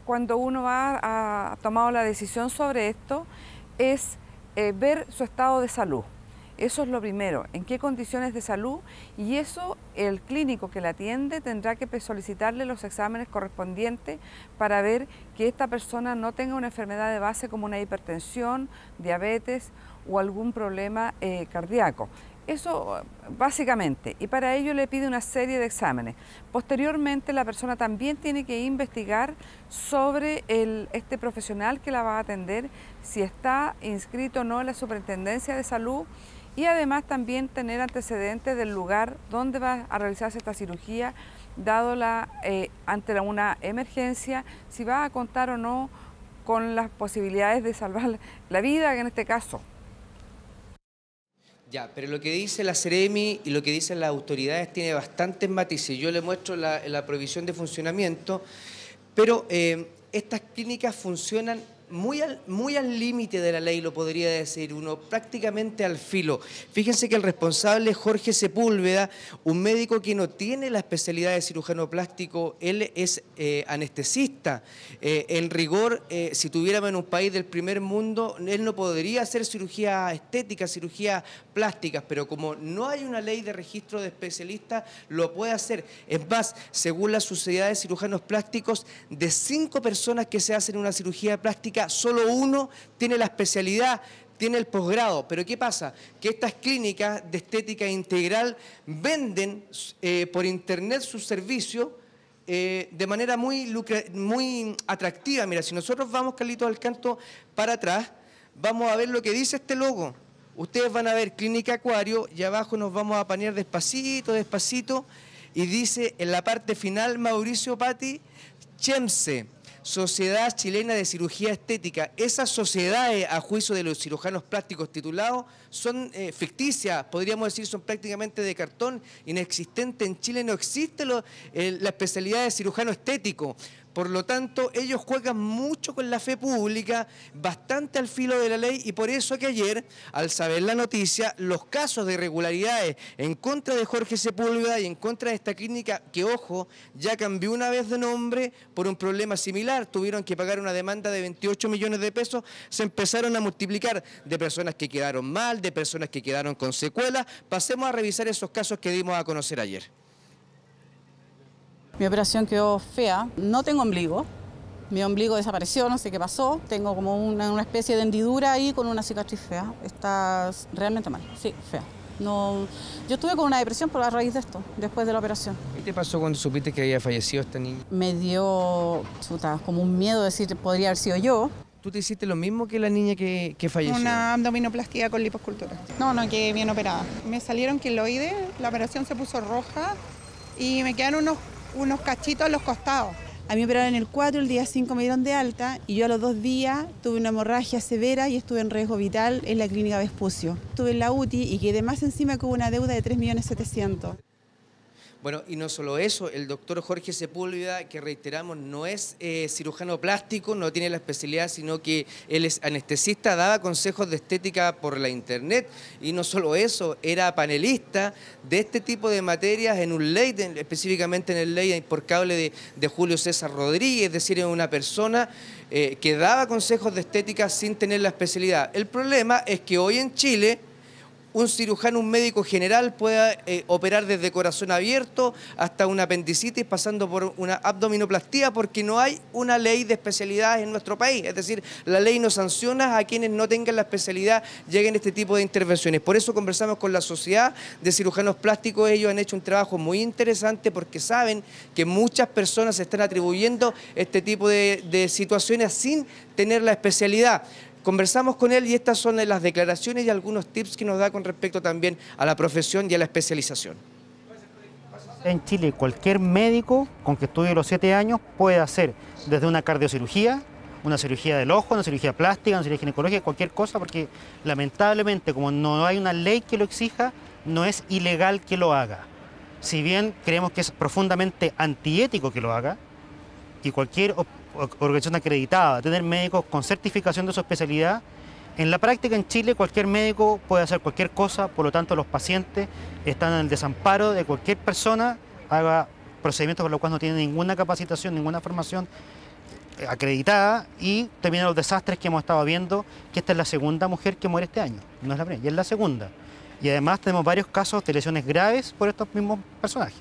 Cuando uno ha tomado la decisión sobre esto, es ver su estado de salud. Eso es lo primero, en qué condiciones de salud, y eso el clínico que la atiende tendrá que solicitarle los exámenes correspondientes para ver que esta persona no tenga una enfermedad de base como una hipertensión, diabetes o algún problema cardíaco. Eso básicamente, y para ello le pide una serie de exámenes. Posteriormente la persona también tiene que investigar sobre este profesional que la va a atender, si está inscrito o no en la Superintendencia de Salud, y además también tener antecedentes del lugar donde va a realizarse esta cirugía, dado ante una emergencia, si va a contar o no con las posibilidades de salvar la vida en este caso. Ya, pero lo que dice la Seremi y lo que dicen las autoridades tiene bastantes matices. Yo le muestro la prohibición de funcionamiento, pero estas clínicas funcionan muy al límite de la ley, lo podría decir uno, prácticamente al filo. Fíjense que el responsable, Jorge Sepúlveda, un médico que no tiene la especialidad de cirujano plástico, él es anestesista. En rigor, si tuviéramos en un país del primer mundo, él no podría hacer cirugía estética, cirugía plásticas, pero como no hay una ley de registro de especialistas, lo puede hacer. Es más, según la Sociedad de Cirujanos Plásticos, de 5 personas que se hacen una cirugía plástica, solo 1 tiene la especialidad, tiene el posgrado. Pero ¿qué pasa? Que estas clínicas de estética integral venden por internet sus servicios de manera muy atractiva. Mira, si nosotros vamos, Carlitos Alcanto, para atrás, vamos a ver lo que dice este logo. Ustedes van a ver Clínica Acuario y abajo nos vamos a panear despacito, despacito, y dice en la parte final, Mauricio Patti, CHEMSE, Sociedad Chilena de Cirugía Estética. Esas sociedades, a juicio de los cirujanos plásticos titulados, son ficticias, podríamos decir, son prácticamente de cartón, inexistente. En Chile no existe la especialidad de cirujano estético. Por lo tanto, ellos juegan mucho con la fe pública, bastante al filo de la ley, y por eso que ayer, al saber la noticia, los casos de irregularidades en contra de Jorge Sepúlveda y en contra de esta clínica, que ojo, ya cambió una vez de nombre por un problema similar, tuvieron que pagar una demanda de 28 millones de pesos, se empezaron a multiplicar de personas que quedaron mal, de personas que quedaron con secuelas. Pasemos a revisar esos casos que dimos a conocer ayer. Mi operación quedó fea, no tengo ombligo, mi ombligo desapareció, no sé qué pasó, tengo como una especie de hendidura ahí con una cicatriz fea, está realmente mal, sí, fea. No, yo estuve con una depresión por la raíz de esto, después de la operación. ¿Qué te pasó cuando supiste que había fallecido esta niña? Me dio como un miedo de decir podría haber sido yo. ¿Tú te hiciste lo mismo que la niña que falleció? Una abdominoplastia con liposcultura. No, quedé bien operada. Me salieron queloides, la operación se puso roja y me quedaron unos cachitos a los costados. A mí me operaron el 4, el día 5 me dieron de alta y yo a los 2 días tuve una hemorragia severa y estuve en riesgo vital en la clínica Vespucio. Estuve en la UTI y quedé más encima con una deuda de 3.700.000. Bueno, y no solo eso, el doctor Jorge Sepúlveda, que reiteramos, no es cirujano plástico, no tiene la especialidad, sino que él es anestesista, daba consejos de estética por la internet, y no solo eso, era panelista de este tipo de materias en un ley, específicamente en el ley por cable de Julio César Rodríguez, es decir, era una persona que daba consejos de estética sin tener la especialidad. El problema es que hoy en Chile un cirujano, un médico general pueda operar desde corazón abierto hasta una apendicitis, pasando por una abdominoplastía, porque no hay una ley de especialidades en nuestro país. Es decir, la ley no sanciona a quienes no tengan la especialidad, lleguen a este tipo de intervenciones. Por eso conversamos con la Sociedad de Cirujanos Plásticos. Ellos han hecho un trabajo muy interesante porque saben que muchas personas se están atribuyendo este tipo de situaciones sin tener la especialidad. Conversamos con él y estas son las declaraciones y algunos tips que nos da con respecto también a la profesión y a la especialización. En Chile cualquier médico con que estudie los 7 años puede hacer desde una cardiocirugía, una cirugía del ojo, una cirugía plástica, una cirugía ginecológica, cualquier cosa, porque lamentablemente como no hay una ley que lo exija, no es ilegal que lo haga. Si bien creemos que es profundamente antiético que lo haga, y cualquier organización acreditada, tener médicos con certificación de su especialidad, en la práctica en Chile cualquier médico puede hacer cualquier cosa, por lo tanto los pacientes están en el desamparo de cualquier persona haga procedimientos por los cuales no tiene ninguna capacitación, ninguna formación acreditada, y terminan los desastres que hemos estado viendo, que esta es la segunda mujer que muere este año, no es la primera, y es la segunda. Y además tenemos varios casos de lesiones graves por estos mismos personajes.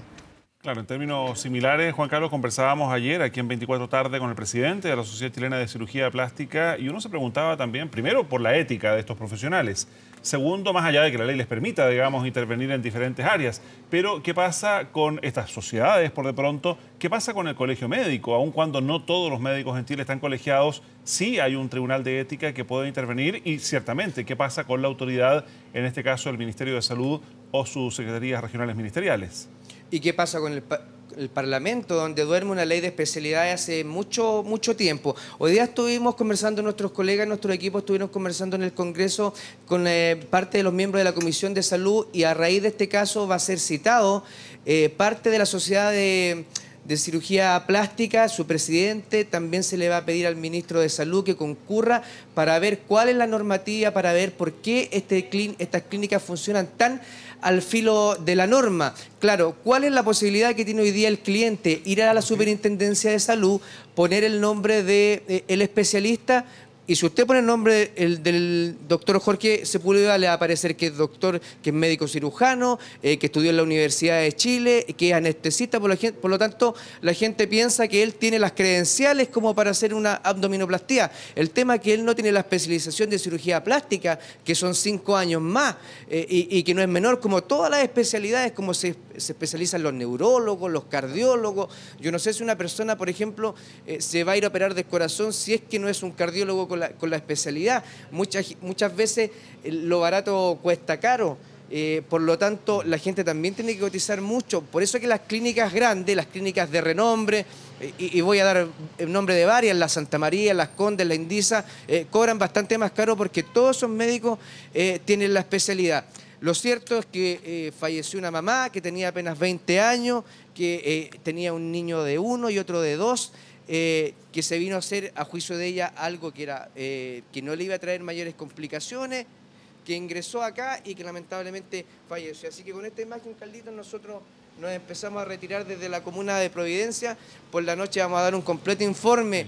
Claro, en términos similares, Juan Carlos, conversábamos ayer aquí en 24 Tarde con el presidente de la Sociedad Chilena de Cirugía Plástica y uno se preguntaba también, primero, por la ética de estos profesionales. Segundo, más allá de que la ley les permita, digamos, intervenir en diferentes áreas. Pero, ¿qué pasa con estas sociedades, por de pronto? ¿Qué pasa con el colegio médico? Aun cuando no todos los médicos en Chile están colegiados, sí hay un tribunal de ética que puede intervenir y, ciertamente, ¿qué pasa con la autoridad, en este caso el Ministerio de Salud o sus secretarías regionales ministeriales? ¿Y qué pasa con el Parlamento, donde duerme una ley de especialidades hace mucho tiempo? Hoy día estuvimos conversando, nuestros colegas, nuestro equipo estuvieron conversando en el Congreso con parte de los miembros de la Comisión de Salud, y a raíz de este caso va a ser citado parte de la Sociedad de Cirugía Plástica, su presidente. También se le va a pedir al ministro de Salud que concurra para ver cuál es la normativa, para ver por qué estas clínicas funcionan tan al filo de la norma. Claro, ¿cuál es la posibilidad que tiene hoy día el cliente? Ir a la Superintendencia de Salud, poner el nombre del especialista, y si usted pone el nombre del doctor Jorge Sepúlveda, le va a aparecer que es doctor, que es médico cirujano, que estudió en la Universidad de Chile, que es anestesista, por lo tanto, la gente piensa que él tiene las credenciales como para hacer una abdominoplastía. El tema es que él no tiene la especialización de cirugía plástica, que son 5 años más, y que no es menor, como todas las especialidades, como se especializan los neurólogos, los cardiólogos. Yo no sé si una persona, por ejemplo, se va a ir a operar del corazón si es que no es un cardiólogo con la especialidad. Muchas veces lo barato cuesta caro. Por lo tanto, la gente también tiene que cotizar mucho. Por eso es que las clínicas grandes, las clínicas de renombre, y voy a dar el nombre de varias, la Santa María, las Condes, la Indisa, cobran bastante más caro porque todos esos médicos tienen la especialidad. Lo cierto es que falleció una mamá que tenía apenas 20 años, que tenía un niño de 1 y otro de 2, que se vino a hacer, a juicio de ella, algo que era que no le iba a traer mayores complicaciones, que ingresó acá y que lamentablemente falleció. Así que con esta imagen, Carlitos, nosotros nos empezamos a retirar desde la comuna de Providencia. Por la noche vamos a dar un completo informe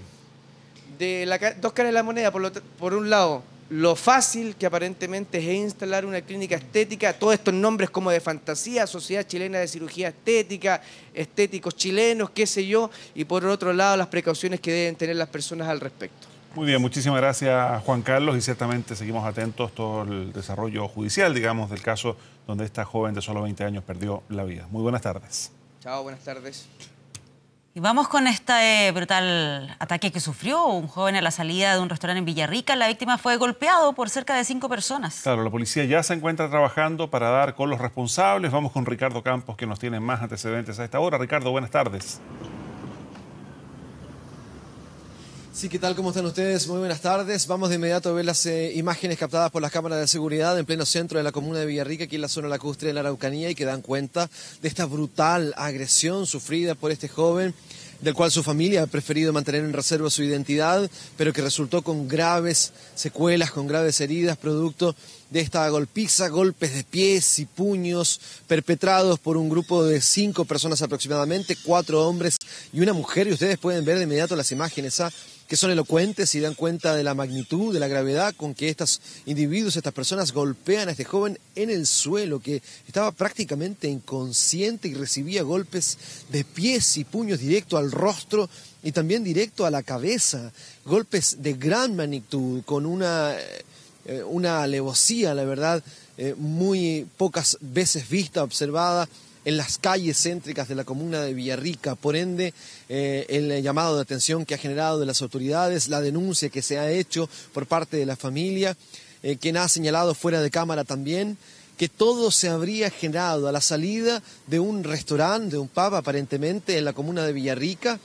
de dos caras de la moneda. Por un lado, lo fácil que aparentemente es instalar una clínica estética, todos estos nombres como de fantasía, Sociedad Chilena de Cirugía Estética, estéticos chilenos, qué sé yo, y por otro lado las precauciones que deben tener las personas al respecto. Muy bien, muchísimas gracias, Juan Carlos, y ciertamente seguimos atentos a todo el desarrollo judicial, digamos, del caso donde esta joven de solo 20 años perdió la vida. Muy buenas tardes. Chao, buenas tardes. Y vamos con este brutal ataque que sufrió un joven a la salida de un restaurante en Villarrica. La víctima fue golpeado por cerca de 5 personas. Claro, la policía ya se encuentra trabajando para dar con los responsables. Vamos con Ricardo Campos, que nos tiene más antecedentes a esta hora. Ricardo, buenas tardes. Sí, ¿qué tal? ¿Cómo están ustedes? Muy buenas tardes. Vamos de inmediato a ver las imágenes captadas por las cámaras de seguridad en pleno centro de la comuna de Villarrica, aquí en la zona lacustre de la Araucanía, y que dan cuenta de esta brutal agresión sufrida por este joven, del cual su familia ha preferido mantener en reserva su identidad, pero que resultó con graves secuelas, con graves heridas, producto de esta golpiza, golpes de pies y puños perpetrados por un grupo de 5 personas aproximadamente, 4 hombres y una mujer, y ustedes pueden ver de inmediato las imágenes, que son elocuentes y dan cuenta de la magnitud, de la gravedad con que estos individuos, estas personas golpean a este joven en el suelo, que estaba prácticamente inconsciente y recibía golpes de pies y puños directo al rostro y también directo a la cabeza, golpes de gran magnitud, con una alevosía, la verdad, muy pocas veces vista, observada en las calles céntricas de la comuna de Villarrica. Por ende, el llamado de atención que ha generado de las autoridades, la denuncia que se ha hecho por parte de la familia, quien ha señalado fuera de cámara también que todo se habría generado a la salida de un restaurante, de un pub aparentemente en la comuna de Villarrica,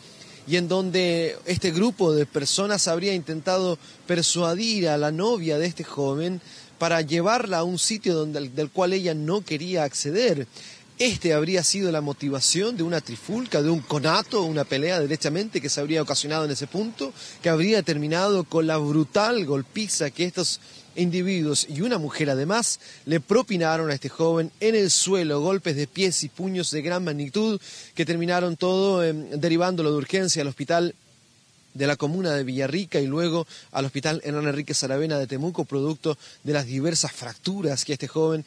y en donde este grupo de personas habría intentado persuadir a la novia de este joven para llevarla a un sitio del cual ella no quería acceder. Este habría sido la motivación de una trifulca, de un conato, una pelea derechamente que se habría ocasionado en ese punto, que habría terminado con la brutal golpiza que estos individuos y una mujer además le propinaron a este joven en el suelo, golpes de pies y puños de gran magnitud que terminaron todo derivándolo de urgencia al hospital de la comuna de Villarrica y luego al hospital Hernán Enríquez Aravena de Temuco, producto de las diversas fracturas que este joven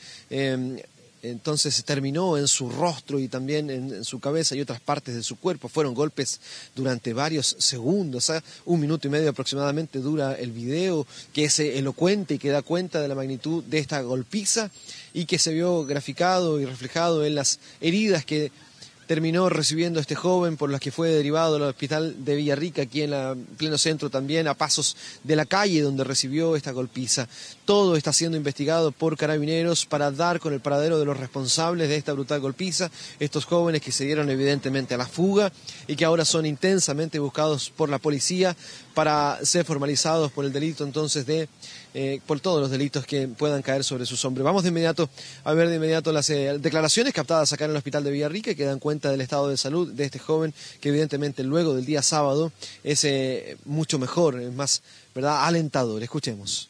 entonces terminó en su rostro y también en su cabeza y otras partes de su cuerpo. Fueron golpes durante varios segundos, 1 minuto y medio aproximadamente dura el video, que es elocuente y que da cuenta de la magnitud de esta golpiza y que se vio graficado y reflejado en las heridas que terminó recibiendo este joven, por las que fue derivado al hospital de Villarrica, aquí en pleno centro también, a pasos de la calle donde recibió esta golpiza. Todo está siendo investigado por carabineros para dar con el paradero de los responsables de esta brutal golpiza, estos jóvenes que se dieron evidentemente a la fuga y que ahora son intensamente buscados por la policía para ser formalizados por el delito entonces por todos los delitos que puedan caer sobre sus hombros. Vamos de inmediato a ver las declaraciones captadas acá en el hospital de Villarrica, que dan cuenta del estado de salud de este joven, que evidentemente luego del día sábado es mucho mejor, es más, ¿verdad?, alentador. Escuchemos.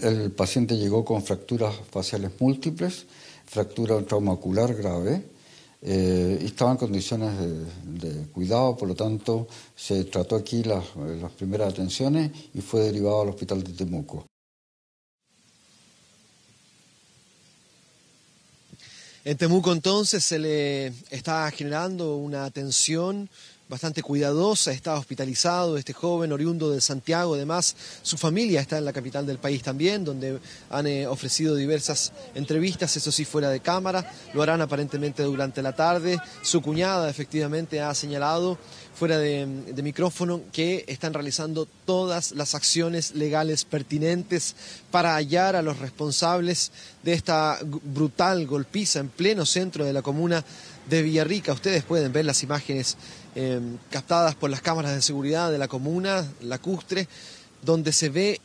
El paciente llegó con fracturas faciales múltiples, fractura de un trauma ocular grave, y estaba en condiciones de cuidado, por lo tanto se trató aquí las primeras atenciones y fue derivado al hospital de Temuco. En Temuco entonces se le está generando una atención bastante cuidadosa, está hospitalizado este joven oriundo de Santiago. Además, su familia está en la capital del país también, donde han ofrecido diversas entrevistas, eso sí, fuera de cámara, lo harán aparentemente durante la tarde. Su cuñada efectivamente ha señalado fuera de micrófono que están realizando todas las acciones legales pertinentes para hallar a los responsables de esta brutal golpiza en pleno centro de la comuna de Villarrica. Ustedes pueden ver las imágenes captadas por las cámaras de seguridad de la comuna lacustre, donde se ve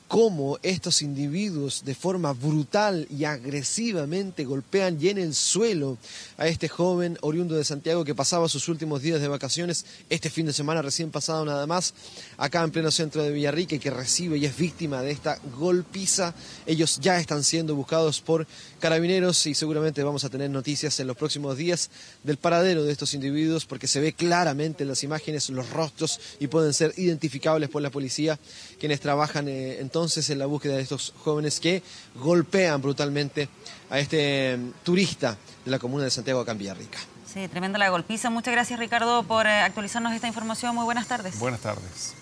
cómo estos individuos de forma brutal y agresivamente golpean y en el suelo a este joven oriundo de Santiago que pasaba sus últimos días de vacaciones este fin de semana recién pasado nada más, acá en pleno centro de Villarrica, y que recibe y es víctima de esta golpiza. Ellos ya están siendo buscados por carabineros y seguramente vamos a tener noticias en los próximos días del paradero de estos individuos, porque se ve claramente en las imágenes los rostros y pueden ser identificables por la policía, quienes trabajan entonces en la búsqueda de estos jóvenes que golpean brutalmente a este turista de la comuna de Santiago acá en Villarrica. Sí, tremenda la golpiza. Muchas gracias, Ricardo, por actualizarnos esta información. Muy buenas tardes. Buenas tardes.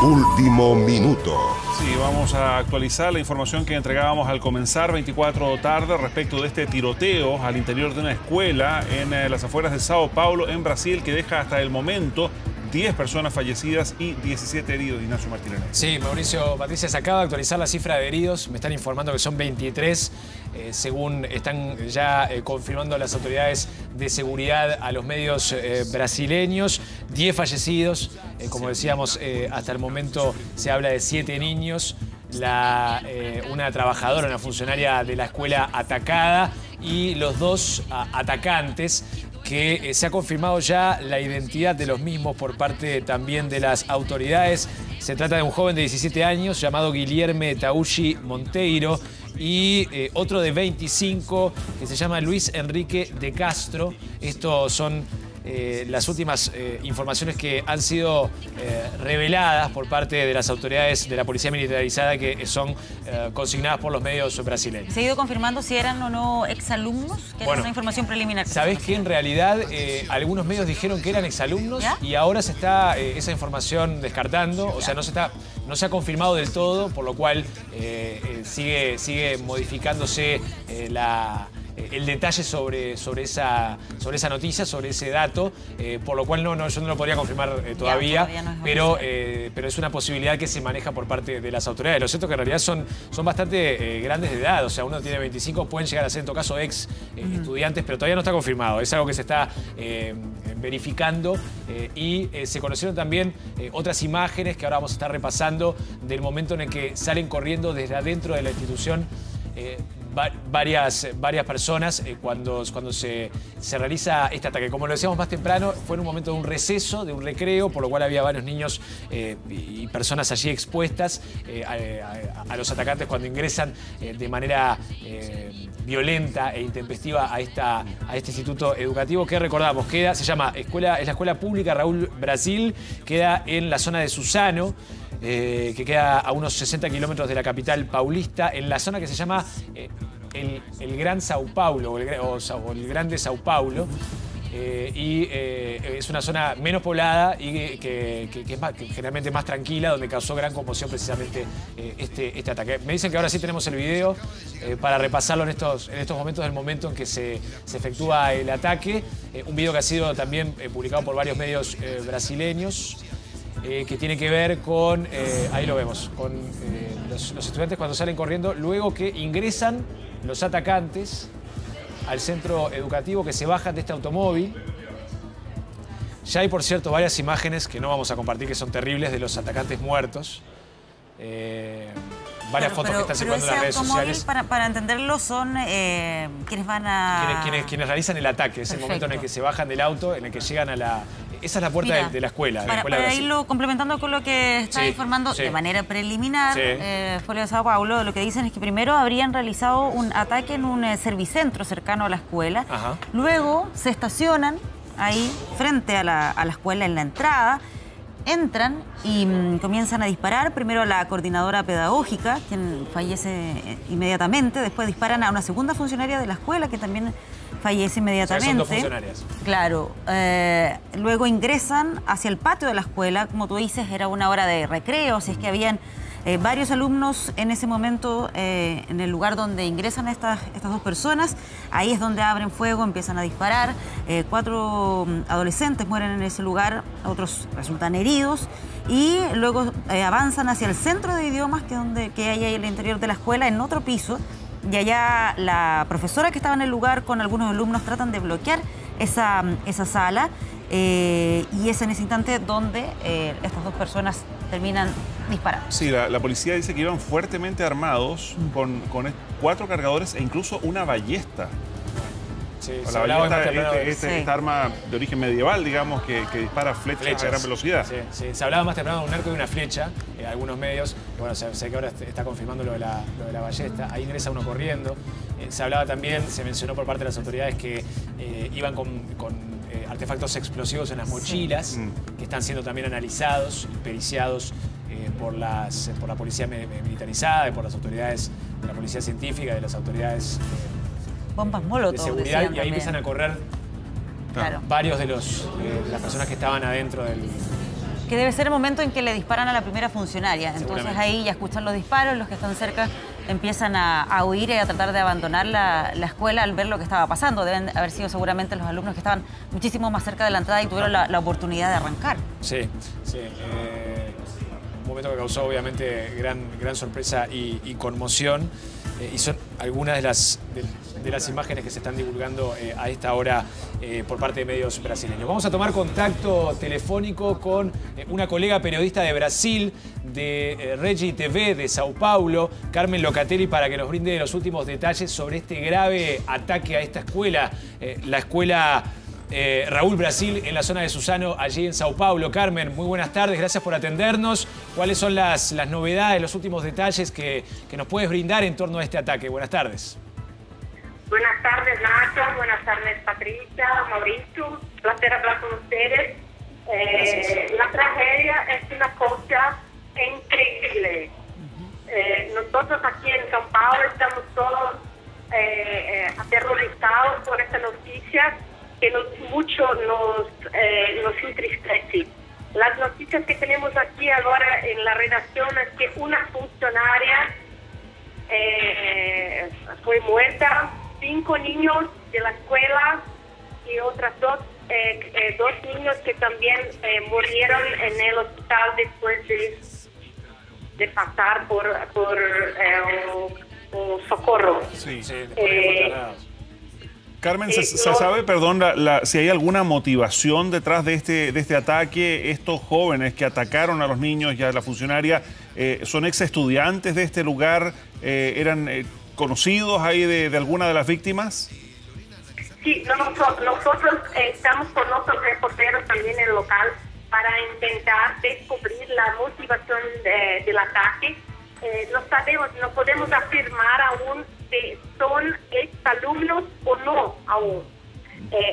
Último minuto. Sí, vamos a actualizar la información que entregábamos al comenzar 24 tarde respecto de este tiroteo al interior de una escuela en las afueras de Sao Paulo, en Brasil, que deja hasta el momento 10 personas fallecidas y 17 heridos. Ignacio Martínez. Sí, Mauricio, Patricia, se acaba de actualizar la cifra de heridos. Me están informando que son 23, según están ya confirmando las autoridades de seguridad a los medios brasileños. 10 fallecidos, como decíamos, hasta el momento se habla de 7 niños. Una trabajadora, una funcionaria de la escuela atacada, y los 2 atacantes, que se ha confirmado ya la identidad de los mismos por parte también de las autoridades. Se trata de un joven de 17 años llamado Guilherme Tauchi Monteiro y otro de 25 que se llama Luis Enrique de Castro. Estos son las últimas informaciones que han sido reveladas por parte de las autoridades de la policía militarizada, que son consignadas por los medios brasileños. ¿Se ha ido confirmando si eran o no exalumnos? Que era una información preliminar. Sabés que en realidad algunos medios dijeron que eran exalumnos, ¿ya? Y ahora se está esa información descartando, o sea, no se ha confirmado del todo, por lo cual sigue modificándose el detalle sobre esa noticia, sobre ese dato, por lo cual yo no lo podría confirmar todavía, no es pero es una posibilidad que se maneja por parte de las autoridades. Lo cierto es que en realidad son bastante grandes de edad, o sea, uno tiene 25, pueden llegar a ser en todo caso ex estudiantes, pero todavía no está confirmado, es algo que se está verificando, y se conocieron también otras imágenes que ahora vamos a estar repasando del momento en el que salen corriendo desde adentro de la institución varias personas cuando se realiza este ataque. Como lo decíamos más temprano, fue en un momento de un receso, de un recreo, por lo cual había varios niños y personas allí expuestas a los atacantes cuando ingresan de manera violenta e intempestiva a este instituto educativo que, recordamos, es la Escuela Pública Raúl Brasil, queda en la zona de Suzano, que queda a unos 60 kilómetros de la capital paulista, en la zona que se llama el Gran Sao Paulo, o el Grande Sao Paulo. Es una zona menos poblada y que es generalmente más tranquila, donde causó gran conmoción precisamente este ataque. Me dicen que ahora sí tenemos el video para repasarlo en estos momentos, del momento en que se efectúa el ataque. Un video que ha sido también publicado por varios medios brasileños, que tiene que ver con, ahí lo vemos, con los estudiantes cuando salen corriendo, luego que ingresan los atacantes al centro educativo, que se bajan de este automóvil. Ya hay, por cierto, varias imágenes que no vamos a compartir, que son terribles, de los atacantes muertos. Varias fotos que están circulando en las redes sociales. Para entenderlo, son quienes van a... Quienes realizan el ataque. Es el momento en el que se bajan del auto, en el que llegan a la... Esa es la puerta de la escuela. Para irlo complementando con lo que está informando de manera preliminar, Folha de Sao Paulo, lo que dicen es que primero habrían realizado un ataque en un servicentro cercano a la escuela. Ajá. Luego se estacionan ahí frente a la escuela, en la entrada. Entran y comienzan a disparar, primero a la coordinadora pedagógica, quien fallece inmediatamente. Después disparan a una segunda funcionaria de la escuela, que también fallece inmediatamente. O sea, son 2 funcionarias. Claro. Luego ingresan hacia el patio de la escuela. Como tú dices, era una hora de recreo, así es que habían varios alumnos en ese momento en el lugar donde ingresan estas 2 personas. Ahí es donde abren fuego, empiezan a disparar. 4 adolescentes mueren en ese lugar, otros resultan heridos. Y luego avanzan hacia el centro de idiomas, que hay ahí en el interior de la escuela, en otro piso. Y allá la profesora que estaba en el lugar con algunos alumnos tratan de bloquear esa sala. y es en ese instante donde estas dos personas terminan disparando. Sí, la policía dice que iban fuertemente armados con 4 cargadores e incluso una ballesta. Sí, la ballesta esta arma de origen medieval, digamos, que dispara flechas a gran velocidad. Sí, sí. Se hablaba más temprano de un arco y una flecha, algunos medios. Bueno, sé que ahora está confirmando lo de la ballesta. Ahí ingresa uno corriendo. Se hablaba también, se mencionó por parte de las autoridades que iban con artefactos explosivos en las mochilas, que están siendo también analizados y periciados por la policía militarizada y por las autoridades de la policía científica, de las autoridades bombas molotov de seguridad, y ahí también empiezan a correr varios de las personas que estaban adentro del... Que debe ser el momento en que le disparan a la primera funcionaria. Entonces ahí ya escuchan los disparos, los que están cerca empiezan a huir y a tratar de abandonar la escuela al ver lo que estaba pasando. Deben haber sido seguramente los alumnos que estaban muchísimo más cerca de la entrada y tuvieron la oportunidad de arrancar. Sí, sí. Un momento que causó obviamente gran sorpresa y conmoción. Y son algunas de las imágenes que se están divulgando a esta hora por parte de medios brasileños. Vamos a tomar contacto telefónico con una colega periodista de Brasil, de Regi TV de Sao Paulo, Carmen Locatelli, para que nos brinde los últimos detalles sobre este grave ataque a esta escuela, la escuela Raúl Brasil, en la zona de Suzano, allí en Sao Paulo. Carmen, muy buenas tardes, gracias por atendernos. ¿Cuáles son las novedades, los últimos detalles que nos puedes brindar en torno a este ataque? Buenas tardes. Buenas tardes, Nacho. Buenas tardes, Patricia, Mauricio. Placer hablar con ustedes. La tragedia es una cosa increíble. Nosotros aquí en São Paulo estamos todos aterrorizados por esta noticia que mucho nos entristece. Las noticias que tenemos aquí ahora en la redacción es que una funcionaria fue muerta, 5 niños de la escuela y otras dos niños que también murieron en el hospital después de pasar por un socorro. Sí, Carmen, ¿se sabe, perdón, si hay alguna motivación detrás de este ataque? Estos jóvenes que atacaron a los niños y a la funcionaria, ¿son ex estudiantes de este lugar? ¿Eran conocidos ahí de alguna de las víctimas? Sí, nosotros estamos con otros reporteros también en el local para intentar descubrir la motivación del ataque. No sabemos, no podemos afirmar aún si son exalumnos o no aún.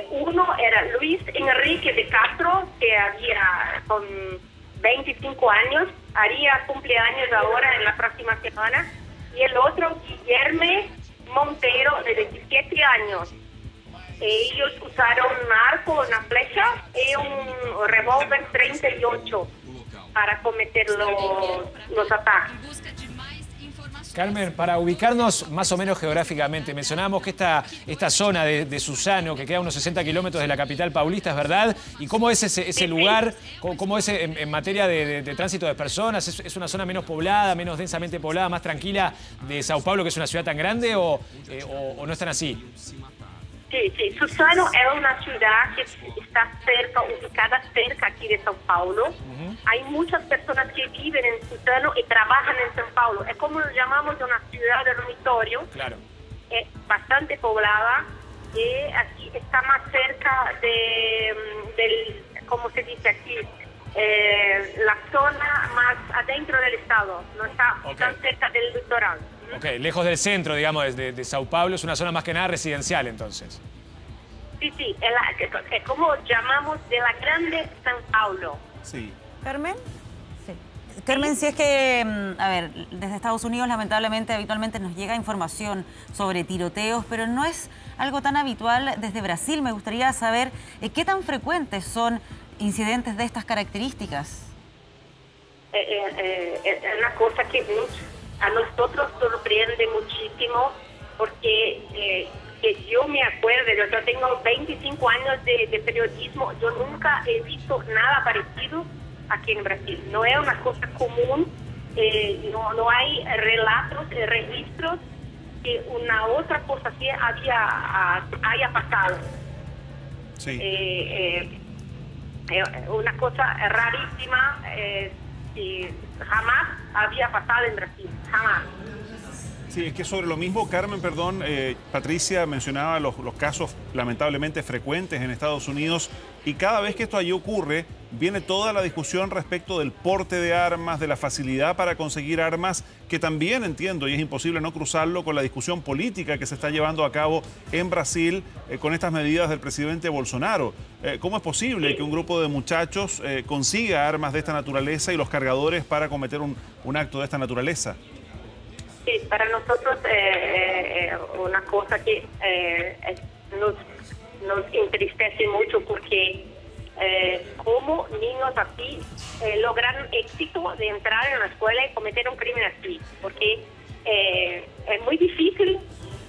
Uno era Luis Enrique de Castro, que había con 25 años, haría cumpleaños ahora en la próxima semana, y el otro Guillermo Monteiro, de 17 años. Ellos usaron un arco, una flecha y un revólver 38 para cometer los ataques. Carmen, para ubicarnos más o menos geográficamente, mencionábamos que esta zona de Suzano, que queda a unos 60 kilómetros de la capital paulista, ¿es verdad? ¿Y cómo es ese lugar? ¿Cómo es en materia de tránsito de personas? ¿Es una zona menos poblada, menos densamente poblada, más tranquila de Sao Paulo, que es una ciudad tan grande, o no es tan así? Sí, Suzano es una ciudad que está ubicada cerca aquí de São Paulo. Hay muchas personas que viven en Suzano y trabajan en São Paulo. Es como lo llamamos una ciudad de dormitorio. Claro. Es bastante poblada y aquí está más cerca del, ¿cómo se dice aquí? La zona más adentro del estado. No está tan cerca del litoral. Ok, lejos del centro, digamos, de Sao Paulo. Es una zona más que nada residencial, entonces. Sí, es como llamamos de la Grande São Paulo. Sí. ¿Carmen? Sí. Carmen, si es que, a ver, desde Estados Unidos lamentablemente habitualmente nos llega información sobre tiroteos, pero no es algo tan habitual desde Brasil. Me gustaría saber qué tan frecuentes son incidentes de estas características. Es una cosa que a nosotros sorprende muchísimo porque que yo me acuerdo, yo tengo 25 años de periodismo, yo nunca he visto nada parecido aquí en Brasil. No es una cosa común, no hay relatos, registros que una otra cosa así haya pasado. Sí. una cosa rarísima que jamás había pasado en Brasil, jamás. Sí, es que sobre lo mismo, Carmen, perdón, Patricia mencionaba los casos lamentablemente frecuentes en Estados Unidos, y cada vez que esto allí ocurre, viene toda la discusión respecto del porte de armas, de la facilidad para conseguir armas, que también entiendo, y es imposible no cruzarlo con la discusión política que se está llevando a cabo en Brasil con estas medidas del presidente Bolsonaro. ¿Cómo es posible que un grupo de muchachos consiga armas de esta naturaleza y los cargadores para cometer un acto de esta naturaleza? Sí, para nosotros una cosa que nos entristece mucho, porque como niños así logran éxito de entrar en la escuela y cometer un crimen así, porque es muy difícil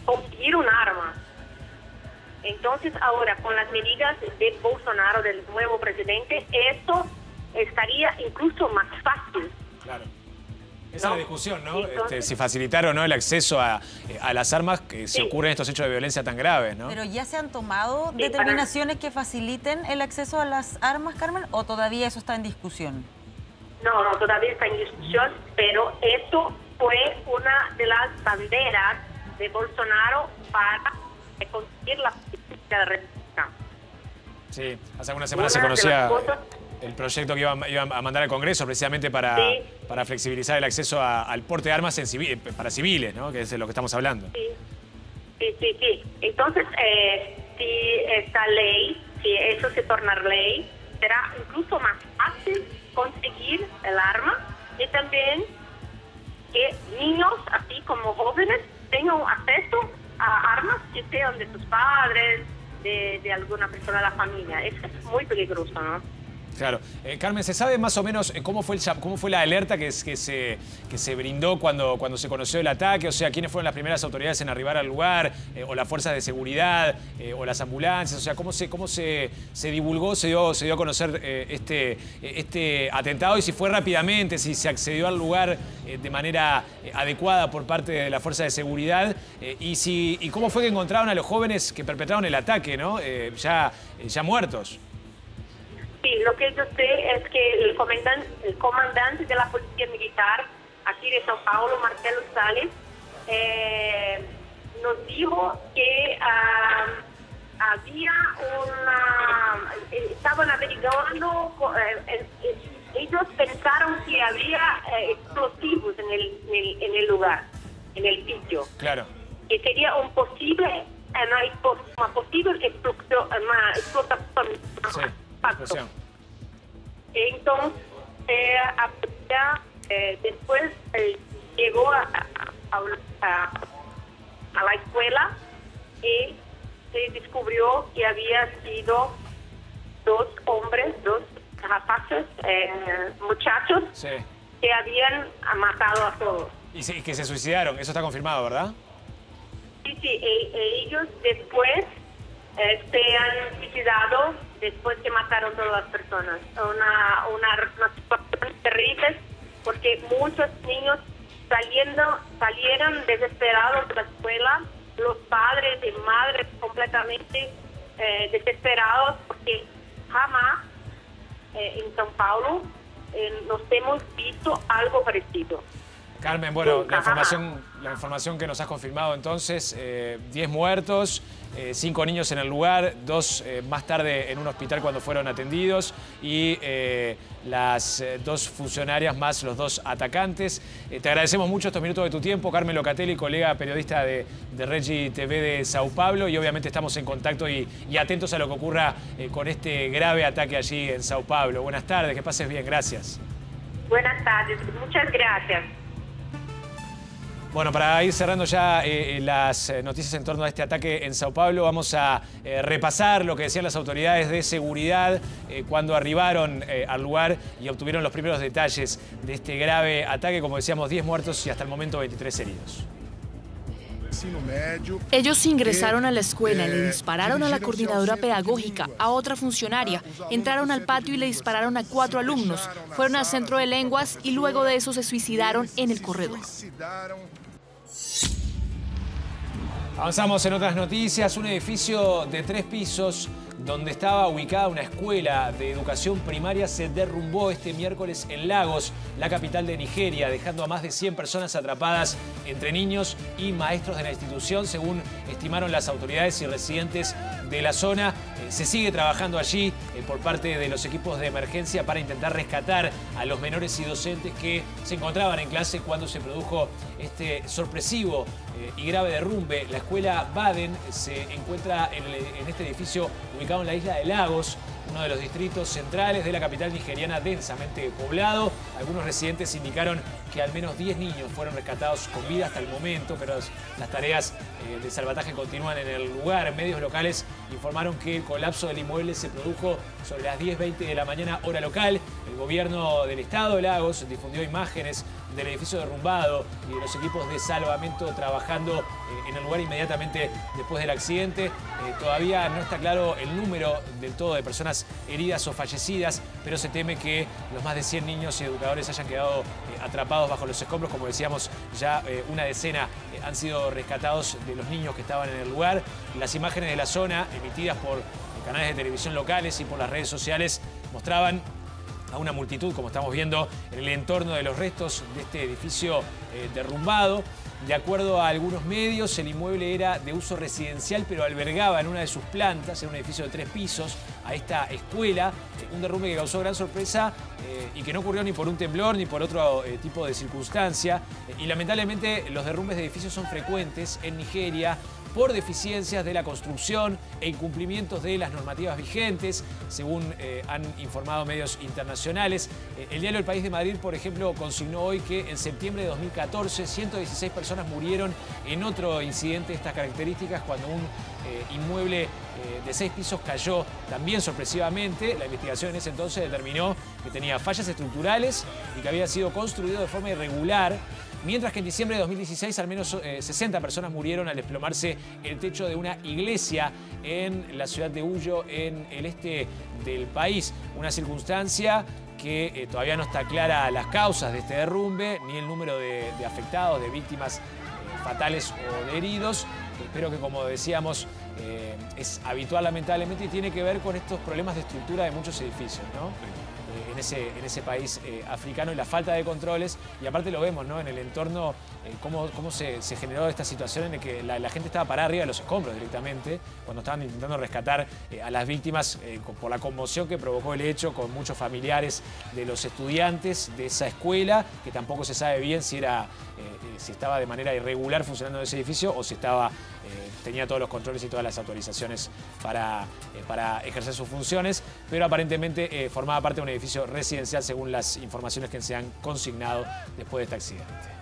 conseguir un arma. Entonces ahora con las medidas de Bolsonaro, del nuevo presidente, esto estaría incluso más fácil. Claro. Esa es la discusión, ¿no? Si facilitar o no el acceso a las armas que se ocurren estos hechos de violencia tan graves, ¿no? ¿Pero ya se han tomado determinaciones que faciliten el acceso a las armas, Carmen, o todavía eso está en discusión? No, todavía está en discusión, pero eso fue una de las banderas de Bolsonaro para conseguir la política de república. Sí, hace algunas semanas se conocía el proyecto que iban a mandar al Congreso precisamente para flexibilizar el acceso al porte de armas para civiles, ¿no? Que es de lo que estamos hablando. Sí. Entonces, si esta ley, si eso se torna ley, será incluso más fácil conseguir el arma, y también que niños, así como jóvenes, tengan acceso a armas que sean de sus padres, de alguna persona de la familia. Eso es muy peligroso, ¿no? Claro. Carmen, ¿se sabe más o menos cómo fue la alerta que se brindó cuando se conoció el ataque? O sea, ¿quiénes fueron las primeras autoridades en arribar al lugar? ¿O las fuerzas de seguridad? ¿O las ambulancias? O sea, ¿cómo se divulgó, se dio a conocer este atentado? Y si fue rápidamente, si se accedió al lugar de manera adecuada por parte de la fuerza de seguridad. Y cómo fue que encontraron a los jóvenes que perpetraron el ataque, ¿no? Ya muertos. Sí, lo que yo sé es que el comandante de la Policía Militar aquí de São Paulo, Marcelo Salles, nos dijo que estaban averiguando, ellos pensaron que había explosivos en el lugar, en el sitio. Claro. Que sería una posible explotación. Entonces, después llegó a la escuela y se descubrió que había sido dos rapaces, muchachos, que habían matado a todos. Y que se suicidaron, eso está confirmado, ¿verdad? Sí, ellos después se han suicidado después que mataron a todas las personas. Una situación terrible, porque muchos niños salieron desesperados de la escuela, los padres y madres completamente desesperados, porque jamás en São Paulo nos hemos visto algo parecido. Carmen, bueno, la información que nos has confirmado entonces, 10 muertos, 5 niños en el lugar, 2 más tarde en un hospital cuando fueron atendidos, y las 2 funcionarias más los 2 atacantes. Te agradecemos mucho estos minutos de tu tiempo, Carmen Locatelli, colega periodista de Regi TV de Sao Paulo, y obviamente estamos en contacto y atentos a lo que ocurra con este grave ataque allí en Sao Paulo. Buenas tardes, que pases bien, gracias. Buenas tardes, muchas gracias. Bueno, para ir cerrando ya las noticias en torno a este ataque en Sao Paulo, vamos a repasar lo que decían las autoridades de seguridad cuando arribaron al lugar y obtuvieron los primeros detalles de este grave ataque. Como decíamos, 10 muertos y hasta el momento 23 heridos. Ellos ingresaron a la escuela, le dispararon a la coordinadora pedagógica, a otra funcionaria, entraron al patio y le dispararon a 4 alumnos, fueron al centro de lenguas y luego de eso se suicidaron en el corredor. Avanzamos en otras noticias. Un edificio de 3 pisos donde estaba ubicada una escuela de educación primaria se derrumbó este miércoles en Lagos, la capital de Nigeria, dejando a más de 100 personas atrapadas entre niños y maestros de la institución, según estimaron las autoridades y residentes de la zona. Se sigue trabajando allí por parte de los equipos de emergencia para intentar rescatar a los menores y docentes que se encontraban en clase cuando se produjo este sorpresivo y grave derrumbe. La escuela Baden se encuentra en este edificio ubicado en la isla de Lagos, uno de los distritos centrales de la capital nigeriana densamente poblado. Algunos residentes indicaron que al menos 10 niños fueron rescatados con vida hasta el momento, pero las tareas de salvataje continúan en el lugar. Medios locales informaron que el colapso del inmueble se produjo sobre las 10:20 de la mañana, hora local. El gobierno del estado de Lagos difundió imágenes del edificio derrumbado y de los equipos de salvamento trabajando en el lugar inmediatamente después del accidente. Todavía no está claro el número del todo de personas heridas o fallecidas, pero se teme que los más de 100 niños y educadores hayan quedado atrapados bajo los escombros. Como decíamos, ya una decena han sido rescatados de los niños que estaban en el lugar. Las imágenes de la zona, emitidas por canales de televisión locales y por las redes sociales, mostraban a una multitud, como estamos viendo, en el entorno de los restos de este edificio derrumbado. De acuerdo a algunos medios, el inmueble era de uso residencial, pero albergaba en una de sus plantas, en un edificio de 3 pisos, a esta escuela. Un derrumbe que causó gran sorpresa y que no ocurrió ni por un temblor ni por otro tipo de circunstancia. Y lamentablemente los derrumbes de edificios son frecuentes en Nigeria por deficiencias de la construcción e incumplimientos de las normativas vigentes, según han informado medios internacionales. El diario El País de Madrid, por ejemplo, consignó hoy que en septiembre de 2014 116 personas murieron en otro incidente de estas características, cuando un inmueble de 6 pisos cayó también sorpresivamente. La investigación en ese entonces determinó que tenía fallas estructurales y que había sido construido de forma irregular. Mientras que en diciembre de 2016 al menos 60 personas murieron al desplomarse el techo de una iglesia en la ciudad de Uyo, en el este del país. Una circunstancia que todavía no está clara las causas de este derrumbe, ni el número de afectados, de víctimas fatales o de heridos, pero que, como decíamos, es habitual lamentablemente y tiene que ver con estos problemas de estructura de muchos edificios, ¿no? En ese país africano, y la falta de controles. Y aparte lo vemos, ¿no?, en el entorno, cómo se generó esta situación en la que la gente estaba parada arriba de los escombros directamente cuando estaban intentando rescatar a las víctimas por la conmoción que provocó el hecho, con muchos familiares de los estudiantes de esa escuela, que tampoco se sabe bien si estaba de manera irregular funcionando ese edificio o si tenía todos los controles y todas las autorizaciones para ejercer sus funciones, pero aparentemente formaba parte de un edificio residencial, según las informaciones que se han consignado después de este accidente.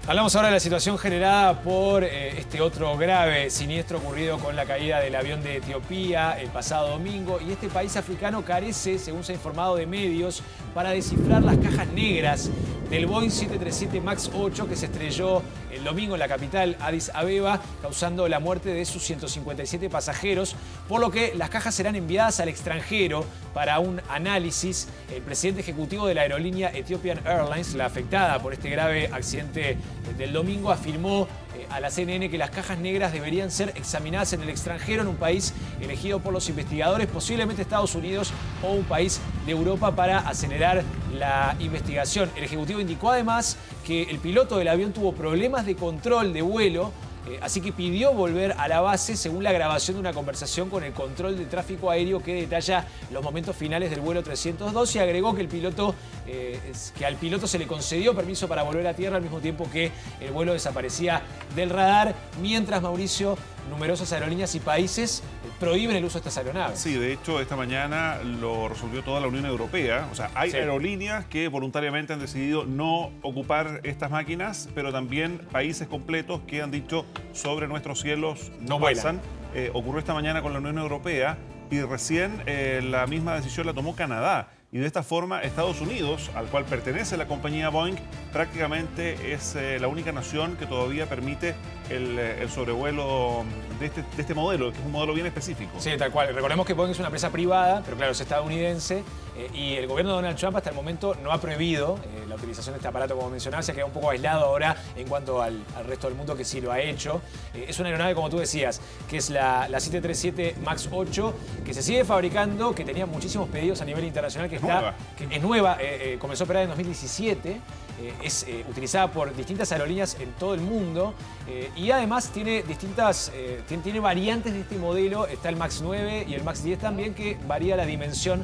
Hablamos ahora de la situación generada por este otro grave siniestro ocurrido con la caída del avión de Etiopía el pasado domingo, y este país africano carece, según se ha informado, de medios para descifrar las cajas negras del Boeing 737 MAX 8 que se estrelló el domingo en la capital, Addis Abeba, causando la muerte de sus 157 pasajeros, por lo que las cajas serán enviadas al extranjero para un análisis. El presidente ejecutivo de la aerolínea Ethiopian Airlines, la afectada por este grave accidente del domingo, afirmó a la CNN que las cajas negras deberían ser examinadas en el extranjero, en un país elegido por los investigadores, posiblemente Estados Unidos o un país de Europa, para acelerar la investigación. El ejecutivo indicó además que el piloto del avión tuvo problemas de control de vuelo, así que pidió volver a la base, según la grabación de una conversación con el control de tráfico aéreo que detalla los momentos finales del vuelo 302, y agregó que al piloto se le concedió permiso para volver a tierra al mismo tiempo que el vuelo desaparecía del radar, mientras, Mauricio, numerosas aerolíneas y países prohíben el uso de estas aeronaves. Sí, de hecho, esta mañana lo resolvió toda la Unión Europea. O sea, hay aerolíneas que voluntariamente han decidido no ocupar estas máquinas, pero también países completos que han dicho: sobre nuestros cielos no pasan. Ocurrió esta mañana con la Unión Europea, y recién la misma decisión la tomó Canadá, y de esta forma Estados Unidos, al cual pertenece la compañía Boeing, prácticamente es la única nación que todavía permite el sobrevuelo de este modelo, que es un modelo bien específico. Sí, tal cual. Recordemos que Boeing es una empresa privada, pero claro, es estadounidense, y el gobierno de Donald Trump hasta el momento no ha prohibido la utilización de este aparato, como mencionaba, se ha quedado un poco aislado ahora en cuanto al resto del mundo que sí lo ha hecho. Es una aeronave, como tú decías, que es la 737 MAX 8, que se sigue fabricando, que tenía muchísimos pedidos a nivel internacional, que es nueva, comenzó a operar en 2017. Es utilizada por distintas aerolíneas en todo el mundo y además tiene tiene variantes de este modelo. Está el MAX 9 y el MAX 10 también, que varía la dimensión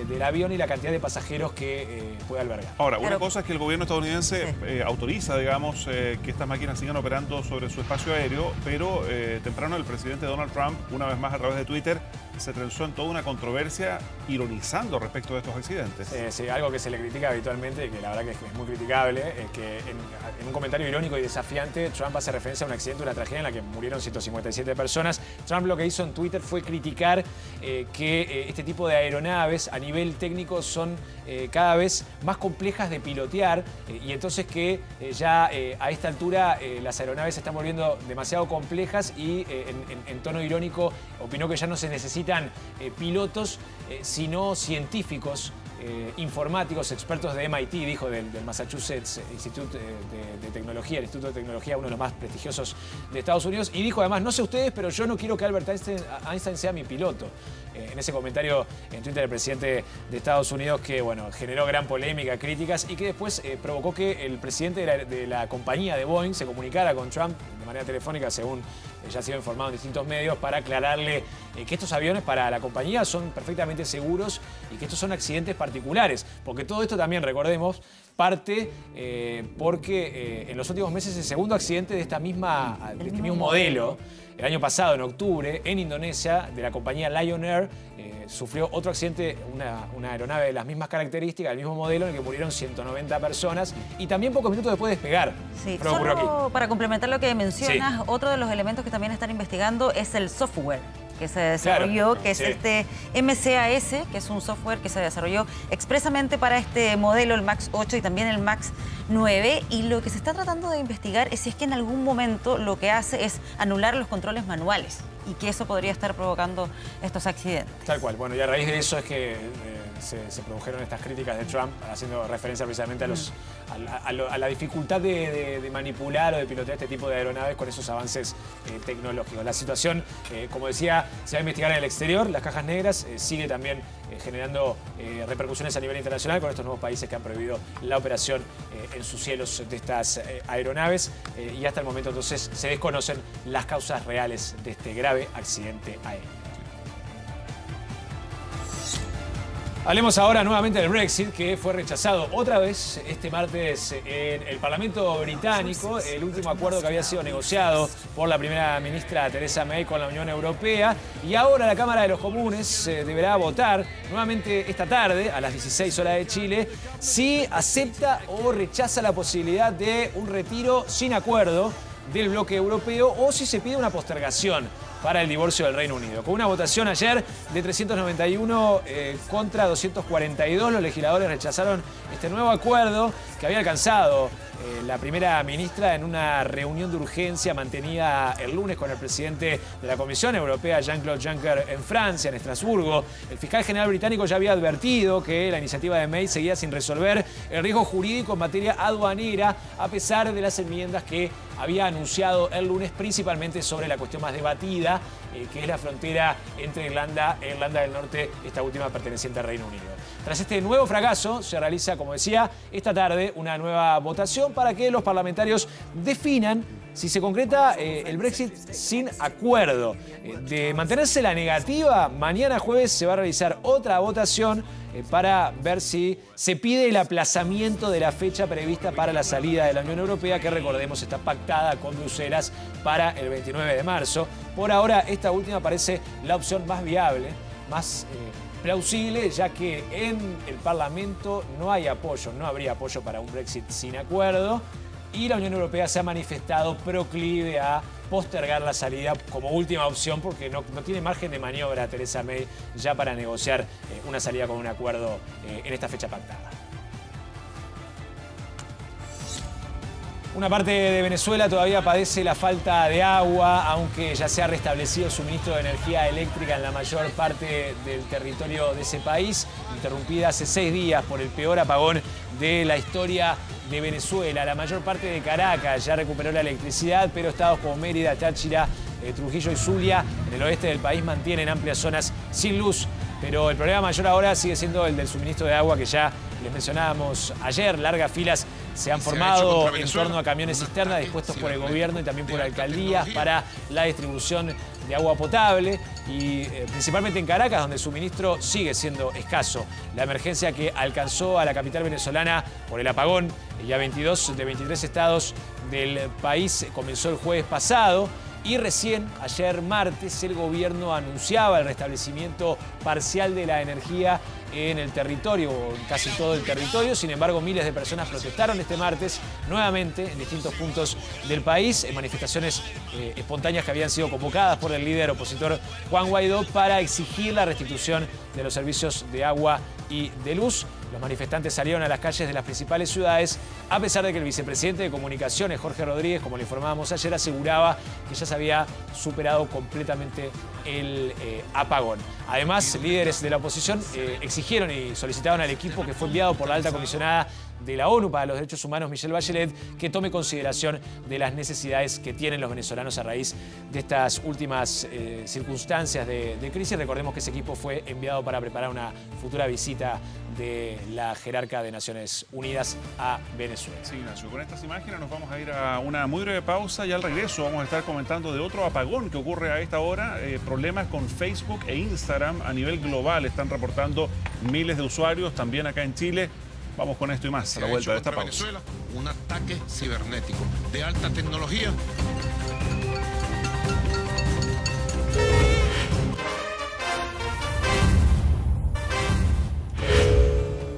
del avión y la cantidad de pasajeros que puede albergar. Ahora, una cosa es que el gobierno estadounidense autoriza, digamos, que estas máquinas sigan operando sobre su espacio aéreo, pero temprano el presidente Donald Trump, una vez más a través de Twitter, se trenzó en toda una controversia ironizando respecto de estos accidentes. Sí, algo que se le critica habitualmente, que la verdad que es muy criticable, es que en un comentario irónico y desafiante, Trump hace referencia a un accidente, una tragedia en la que murieron 157 personas. Trump lo que hizo en Twitter fue criticar que este tipo de aeronaves a nivel técnico son cada vez más complejas de pilotear y entonces que ya a esta altura las aeronaves se están volviendo demasiado complejas y en tono irónico opinó que ya no se necesitan pilotos, sino científicos, informáticos, expertos de MIT, dijo, del Massachusetts Institute de Tecnología, el Instituto de Tecnología, uno de los más prestigiosos de Estados Unidos, y dijo además, no sé ustedes, pero yo no quiero que Albert Einstein sea mi piloto. En ese comentario en Twitter el presidente de Estados Unidos, que bueno, generó gran polémica, críticas, y que después provocó que el presidente de la compañía de Boeing se comunicara con Trump de manera telefónica, según ya ha sido informado en distintos medios, para aclararle que estos aviones para la compañía son perfectamente seguros y que estos son accidentes particulares. Porque todo esto también, recordemos, parte porque en los últimos meses el segundo accidente de este mismo modelo, el año pasado, en octubre, en Indonesia, de la compañía Lion Air, sufrió otro accidente, una aeronave de las mismas características, del mismo modelo, en el que murieron 190 personas y también pocos minutos después de despegar. Sí, solo para complementar lo que mencionas, otro de los elementos que también están investigando es el software que se desarrolló, que es este MCAS, que es un software que se desarrolló expresamente para este modelo, el MAX 8 y también el MAX 9, y lo que se está tratando de investigar es si es que en algún momento lo que hace es anular los controles manuales y que eso podría estar provocando estos accidentes. Tal cual. Bueno, y a raíz de eso es que se produjeron estas críticas de Trump, haciendo referencia precisamente a la dificultad de manipular o de pilotear este tipo de aeronaves con esos avances tecnológicos. La situación, como decía, se va a investigar en el exterior. Las cajas negras sigue también generando repercusiones a nivel internacional con estos nuevos países que han prohibido la operación en sus cielos de estas aeronaves y hasta el momento entonces se desconocen las causas reales de este grave accidente aéreo. Hablemos ahora nuevamente del Brexit, que fue rechazado otra vez este martes en el Parlamento británico, el último acuerdo que había sido negociado por la primera ministra Theresa May con la Unión Europea, y ahora la Cámara de los Comunes deberá votar nuevamente esta tarde, a las 16 horas de Chile, si acepta o rechaza la posibilidad de un retiro sin acuerdo del bloque europeo o si se pide una postergación para el divorcio del Reino Unido. Con una votación ayer de 391 contra 242, los legisladores rechazaron este nuevo acuerdo que había alcanzado la primera ministra en una reunión de urgencia mantenida el lunes con el presidente de la Comisión Europea, Jean-Claude Juncker, en Francia, en Estrasburgo. El fiscal general británico ya había advertido que la iniciativa de May seguía sin resolver el riesgo jurídico en materia aduanera, a pesar de las enmiendas que había anunciado el lunes, principalmente sobre la cuestión más debatida, que es la frontera entre Irlanda e Irlanda del Norte, esta última perteneciente al Reino Unido. Tras este nuevo fracaso, se realiza, como decía, esta tarde una nueva votación para que los parlamentarios definan si se concreta el Brexit sin acuerdo. De mantenerse la negativa, mañana jueves se va a realizar otra votación para ver si se pide el aplazamiento de la fecha prevista para la salida de la Unión Europea, que recordemos está pactada con Bruselas para el 29 de marzo. Por ahora, esta última parece la opción más viable, más plausible, ya que en el Parlamento no hay apoyo, no habría apoyo para un Brexit sin acuerdo. y la Unión Europea se ha manifestado proclive a postergar la salida como última opción porque no tiene margen de maniobra Theresa May ya para negociar una salida con un acuerdo en esta fecha pactada. Una parte de Venezuela todavía padece la falta de agua, aunque ya se ha restablecido el suministro de energía eléctrica en la mayor parte del territorio de ese país, interrumpida hace 6 días por el peor apagón de la historia de Venezuela. La mayor parte de Caracas ya recuperó la electricidad, pero estados como Mérida, Táchira, Trujillo y Zulia, en el oeste del país, mantienen amplias zonas sin luz. Pero el problema mayor ahora sigue siendo el del suministro de agua que ya les mencionábamos ayer. Largas filas se han formado en torno a camiones cisterna dispuestos por el gobierno y también por alcaldías para la distribución de agua potable y principalmente en Caracas, donde el suministro sigue siendo escaso. La emergencia que alcanzó a la capital venezolana por el apagón y a 22 de 23 estados del país comenzó el jueves pasado. Y recién, ayer martes, el gobierno anunciaba el restablecimiento parcial de la energía en el territorio, en casi todo el territorio. Sin embargo, miles de personas protestaron este martes nuevamente en distintos puntos del país, en manifestaciones espontáneas que habían sido convocadas por el líder opositor Juan Guaidó para exigir la restitución de los servicios de agua y de luz. Los manifestantes salieron a las calles de las principales ciudades, a pesar de que el vicepresidente de Comunicaciones, Jorge Rodríguez, como le informábamos ayer, aseguraba que ya se había superado completamente el apagón. Además, líderes de la oposición exigieron y solicitaron al equipo que fue enviado por la alta comisionada de la ONU para los Derechos Humanos, Michelle Bachelet, que tome consideración de las necesidades que tienen los venezolanos a raíz de estas últimas circunstancias de crisis. Recordemos que ese equipo fue enviado para preparar una futura visita de la jerarca de Naciones Unidas a Venezuela. Sí, Ignacio, con estas imágenes nos vamos a ir a una muy breve pausa y al regreso vamos a estar comentando de otro apagón que ocurre a esta hora. Problemas con Facebook e Instagram a nivel global. Están reportando miles de usuarios, también acá en Chile. Vamos con esto y más a la vuelta de esta pausa. Venezuela, un ataque cibernético de alta tecnología.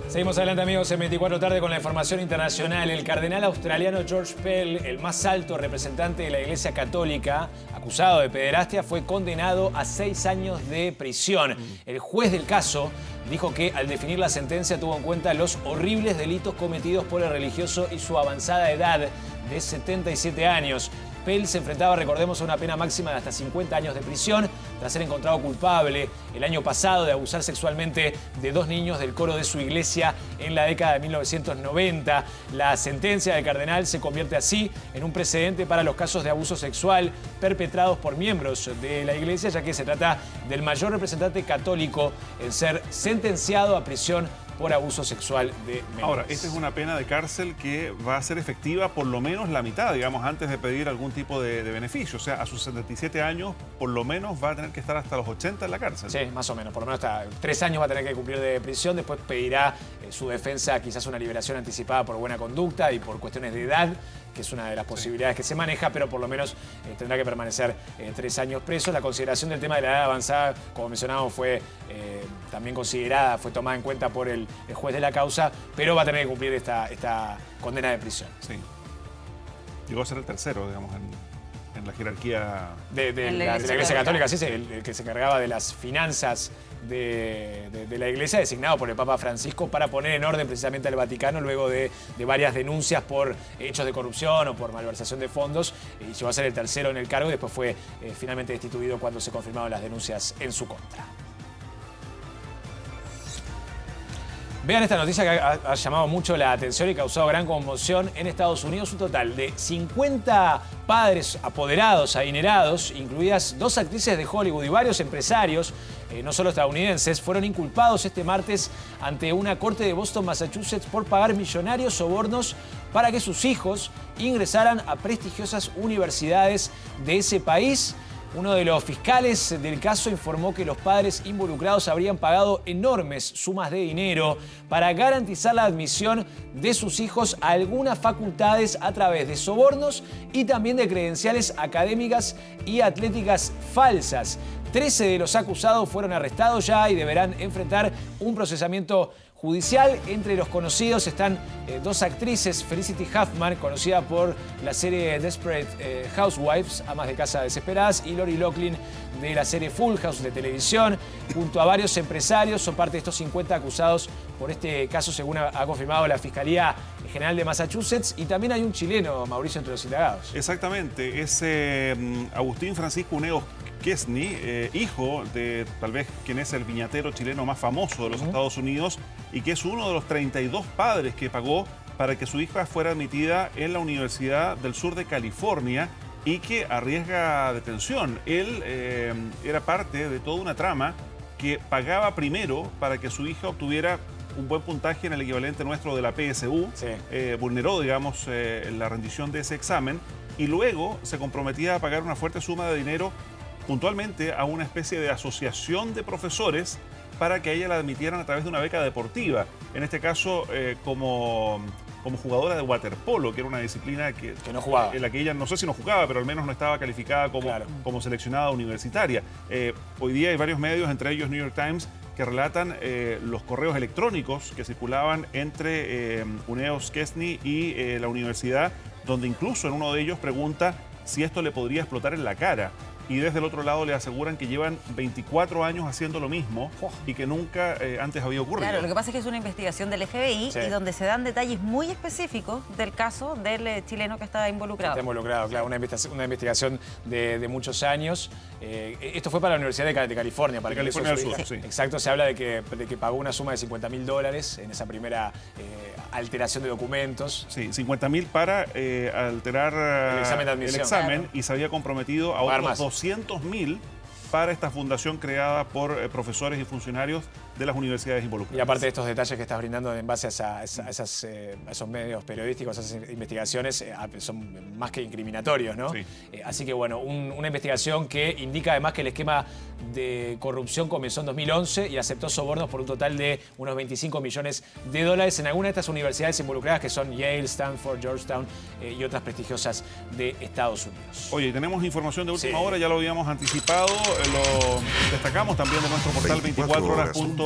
Seguimos adelante, amigos, en 24 tarde con la información internacional. El cardenal australiano George Pell, el más alto representante de la Iglesia Católica, acusado de pederastia, fue condenado a 6 años de prisión. El juez del caso dijo que al definir la sentencia tuvo en cuenta los horribles delitos cometidos por el religioso y su avanzada edad de 77 años. Pell se enfrentaba, recordemos, a una pena máxima de hasta 50 años de prisión tras ser encontrado culpable el año pasado de abusar sexualmente de 2 niños del coro de su iglesia en la década de 1990. La sentencia del cardenal se convierte así en un precedente para los casos de abuso sexual perpetrados por miembros de la iglesia, ya que se trata del mayor representante católico en ser sentenciado a prisión por abuso sexual de menores. Ahora, esta es una pena de cárcel que va a ser efectiva por lo menos la mitad, digamos, antes de pedir algún tipo de beneficio. O sea, a sus 77 años, por lo menos va a tener que estar hasta los 80 en la cárcel. Sí, más o menos. Por lo menos hasta 3 años va a tener que cumplir de prisión. Después pedirá su defensa quizás una liberación anticipada por buena conducta y por cuestiones de edad, que es una de las posibilidades que se maneja, pero por lo menos tendrá que permanecer 3 años preso. La consideración del tema de la edad avanzada, como mencionábamos, fue también considerada, fue tomada en cuenta por el juez de la causa, pero va a tener que cumplir esta condena de prisión. Sí. Llegó a ser el tercero, digamos, en la jerarquía de la Iglesia Católica, sí, el que se encargaba de las finanzas de la Iglesia, designado por el Papa Francisco para poner en orden precisamente al Vaticano luego de varias denuncias por hechos de corrupción o por malversación de fondos, y llegó a ser el tercero en el cargo y después fue finalmente destituido cuando se confirmaron las denuncias en su contra. Vean esta noticia que ha llamado mucho la atención y causado gran conmoción en Estados Unidos. Un total de 50 padres apoderados, adinerados, incluidas 2 actrices de Hollywood y varios empresarios, no solo estadounidenses, fueron inculpados este martes ante una corte de Boston, Massachusetts, por pagar millonarios sobornos para que sus hijos ingresaran a prestigiosas universidades de ese país. Uno de los fiscales del caso informó que los padres involucrados habrían pagado enormes sumas de dinero para garantizar la admisión de sus hijos a algunas facultades a través de sobornos y también de credenciales académicas y atléticas falsas. 13 de los acusados fueron arrestados ya y deberán enfrentar un procesamiento judicial. Entre los conocidos están dos actrices, Felicity Huffman, conocida por la serie Desperate Housewives, Amas de Casa Desesperadas, y Lori Loughlin de la serie Full House de televisión, junto a varios empresarios. Son parte de estos 50 acusados por este caso, según ha confirmado la Fiscalía General de Massachusetts. Y también hay un chileno, Mauricio, entre los indagados. Exactamente, es Agustín Francisco Uneos Quesney, hijo de tal vez quien es el viñatero chileno más famoso de los Estados Unidos y que es uno de los 32 padres que pagó para que su hija fuera admitida en la Universidad del Sur de California y que arriesga detención. Él era parte de toda una trama que pagaba primero para que su hija obtuviera un buen puntaje en el equivalente nuestro de la PSU, vulneró, digamos, la rendición de ese examen y luego se comprometía a pagar una fuerte suma de dinero puntualmente a una especie de asociación de profesores para que a ella la admitieran a través de una beca deportiva. En este caso, como jugadora de waterpolo, que era una disciplina que no jugaba. En la que ella no sé si no jugaba, pero al menos no estaba calificada como seleccionada universitaria. Hoy día hay varios medios, entre ellos New York Times, que relatan los correos electrónicos que circulaban entre Uneos Quesney y la universidad, donde incluso en uno de ellos pregunta si esto le podría explotar en la cara. Y desde el otro lado le aseguran que llevan 24 años haciendo lo mismo y que nunca antes había ocurrido. Claro, lo que pasa es que es una investigación del FBI y donde se dan detalles muy específicos del caso del chileno que estaba involucrado. Está involucrado, claro, una investigación de muchos años. Esto fue para la Universidad de California. Para California del Sur, sí. Exacto, se habla de que pagó una suma de $50.000 en esa primera alteración de documentos. Sí, $50.000 para alterar el examen de admisión. Y se había comprometido a otros $200.000 para esta fundación creada por profesores y funcionarios de las universidades involucradas. Y aparte de estos detalles que estás brindando en base a esos medios periodísticos, a esas investigaciones, son más que incriminatorios, ¿no? Sí. Así que bueno, una investigación que indica además que el esquema de corrupción comenzó en 2011 y aceptó sobornos por un total de unos $25 millones en algunas de estas universidades involucradas, que son Yale, Stanford, Georgetown y otras prestigiosas de Estados Unidos. Oye, tenemos información de última hora, ya lo habíamos anticipado, lo destacamos también de nuestro portal 24horas.cl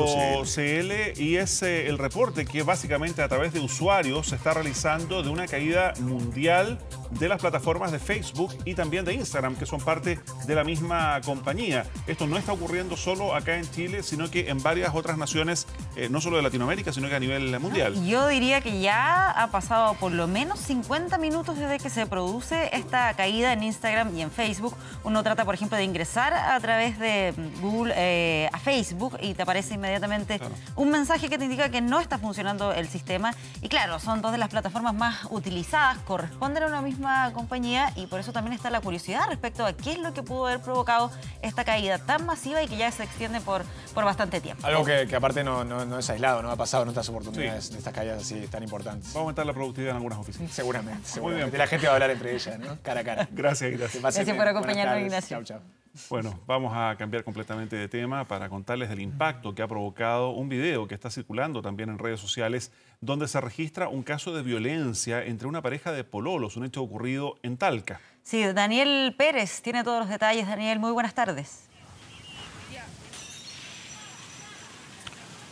y es el reporte que básicamente a través de usuarios se está realizando de una caída mundial de las plataformas de Facebook y también de Instagram, que son parte de la misma compañía. Esto no está ocurriendo solo acá en Chile, sino que en varias otras naciones, no solo de Latinoamérica, sino que a nivel mundial. Yo diría que ya ha pasado por lo menos 50 minutos desde que se produce esta caída en Instagram y en Facebook. Uno trata, por ejemplo, de ingresar a través de Google a Facebook y te aparece inmediatamente un mensaje que te indica que no está funcionando el sistema. Y claro, son dos de las plataformas más utilizadas, corresponden a una misma compañía y por eso también está la curiosidad respecto a qué es lo que pudo haber provocado esta caída tan masiva y que ya se extiende por bastante tiempo. Algo que aparte no es aislado, no ha pasado en otras oportunidades de estas caídas así tan importantes. Va a aumentar la productividad en algunas oficinas. Seguramente. Muy bien. La gente va a hablar entre ellas, ¿no? Cara a cara. Gracias. Gracias por acompañarnos, Ignacio. Chao. Bueno, vamos a cambiar completamente de tema para contarles del impacto que ha provocado un video que está circulando también en redes sociales donde se registra un caso de violencia entre una pareja de pololos, un hecho ocurrido en Talca. Sí, Daniel Pérez tiene todos los detalles. Daniel, muy buenas tardes.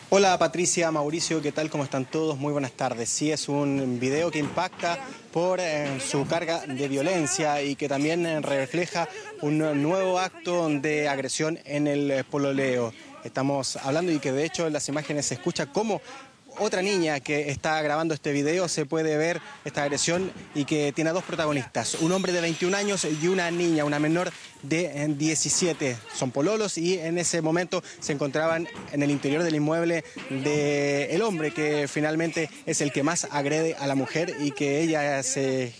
Hola Patricia, Mauricio, ¿qué tal? ¿Cómo están todos? Muy buenas tardes. Sí, es un video que impacta por su carga de violencia y que también refleja un nuevo acto de agresión en el pololeo. Estamos hablando y que de hecho en las imágenes se escucha cómo otra niña que está grabando este video se puede ver esta agresión y que tiene a dos protagonistas, un hombre de 21 años y una niña, una menor de 17. Son pololos y en ese momento se encontraban en el interior del inmueble del hombre que finalmente es el que más agrede a la mujer y que ella se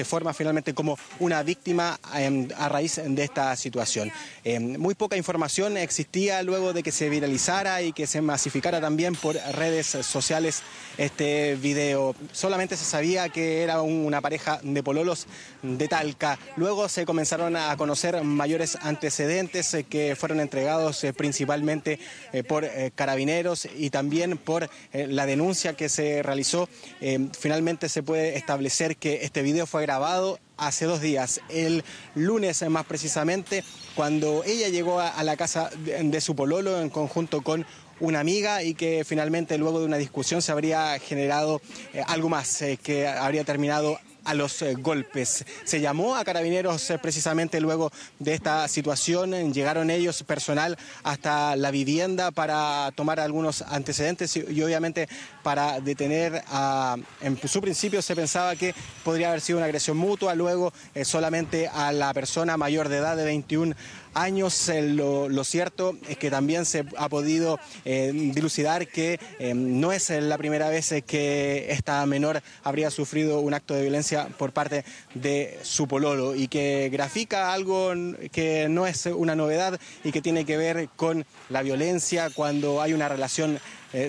forma finalmente como una víctima a raíz de esta situación. Muy poca información existía luego de que se viralizara y que se masificara también por redes sociales este video. Solamente se sabía que era una pareja de pololos de Talca. Luego se comenzaron a conocer mayores antecedentes que fueron entregados principalmente por carabineros y también por la denuncia que se realizó. Finalmente se puede establecer conocer que este video fue grabado hace 2 días, el lunes más precisamente, cuando ella llegó a la casa de su pololo en conjunto con una amiga y que finalmente luego de una discusión se habría generado algo más, que habría terminado a los golpes. Se llamó a Carabineros precisamente luego de esta situación. Llegaron ellos, personal, hasta la vivienda para tomar algunos antecedentes y obviamente para detener en su principio se pensaba que podría haber sido una agresión mutua, luego solamente a la persona mayor de edad de 21 años. Lo cierto es que también se ha podido dilucidar que no es la primera vez que esta menor habría sufrido un acto de violencia por parte de su pololo y que grafica algo que no es una novedad y que tiene que ver con la violencia cuando hay una relación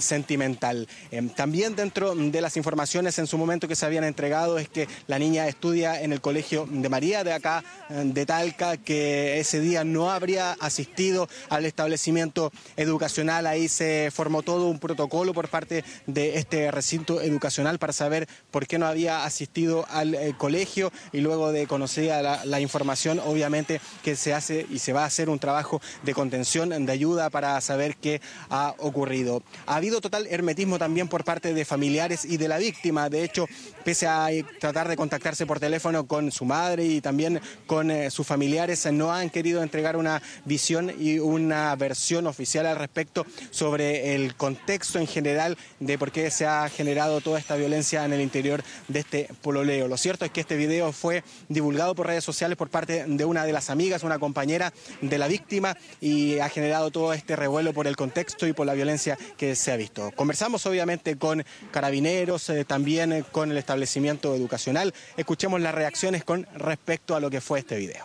sentimental. También dentro de las informaciones en su momento que se habían entregado es que la niña estudia en el Colegio de María de acá de Talca, que ese día no habría asistido al establecimiento educacional. Ahí se formó todo un protocolo por parte de este recinto educacional para saber por qué no había asistido al colegio y luego de conocida la información, obviamente que se hace y se va a hacer un trabajo de contención, de ayuda para saber qué ha ocurrido. Ha habido total hermetismo también por parte de familiares y de la víctima. De hecho, pese a tratar de contactarse por teléfono con su madre y también con sus familiares, no han querido entregar una visión y una versión oficial al respecto sobre el contexto en general de por qué se ha generado toda esta violencia en el interior de este pololeo. Lo cierto es que este video fue divulgado por redes sociales por parte de una de las amigas, una compañera de la víctima, y ha generado todo este revuelo por el contexto y por la violencia que se ha visto. Conversamos obviamente con Carabineros, también con el establecimiento educacional. Escuchemos las reacciones con respecto a lo que fue este video.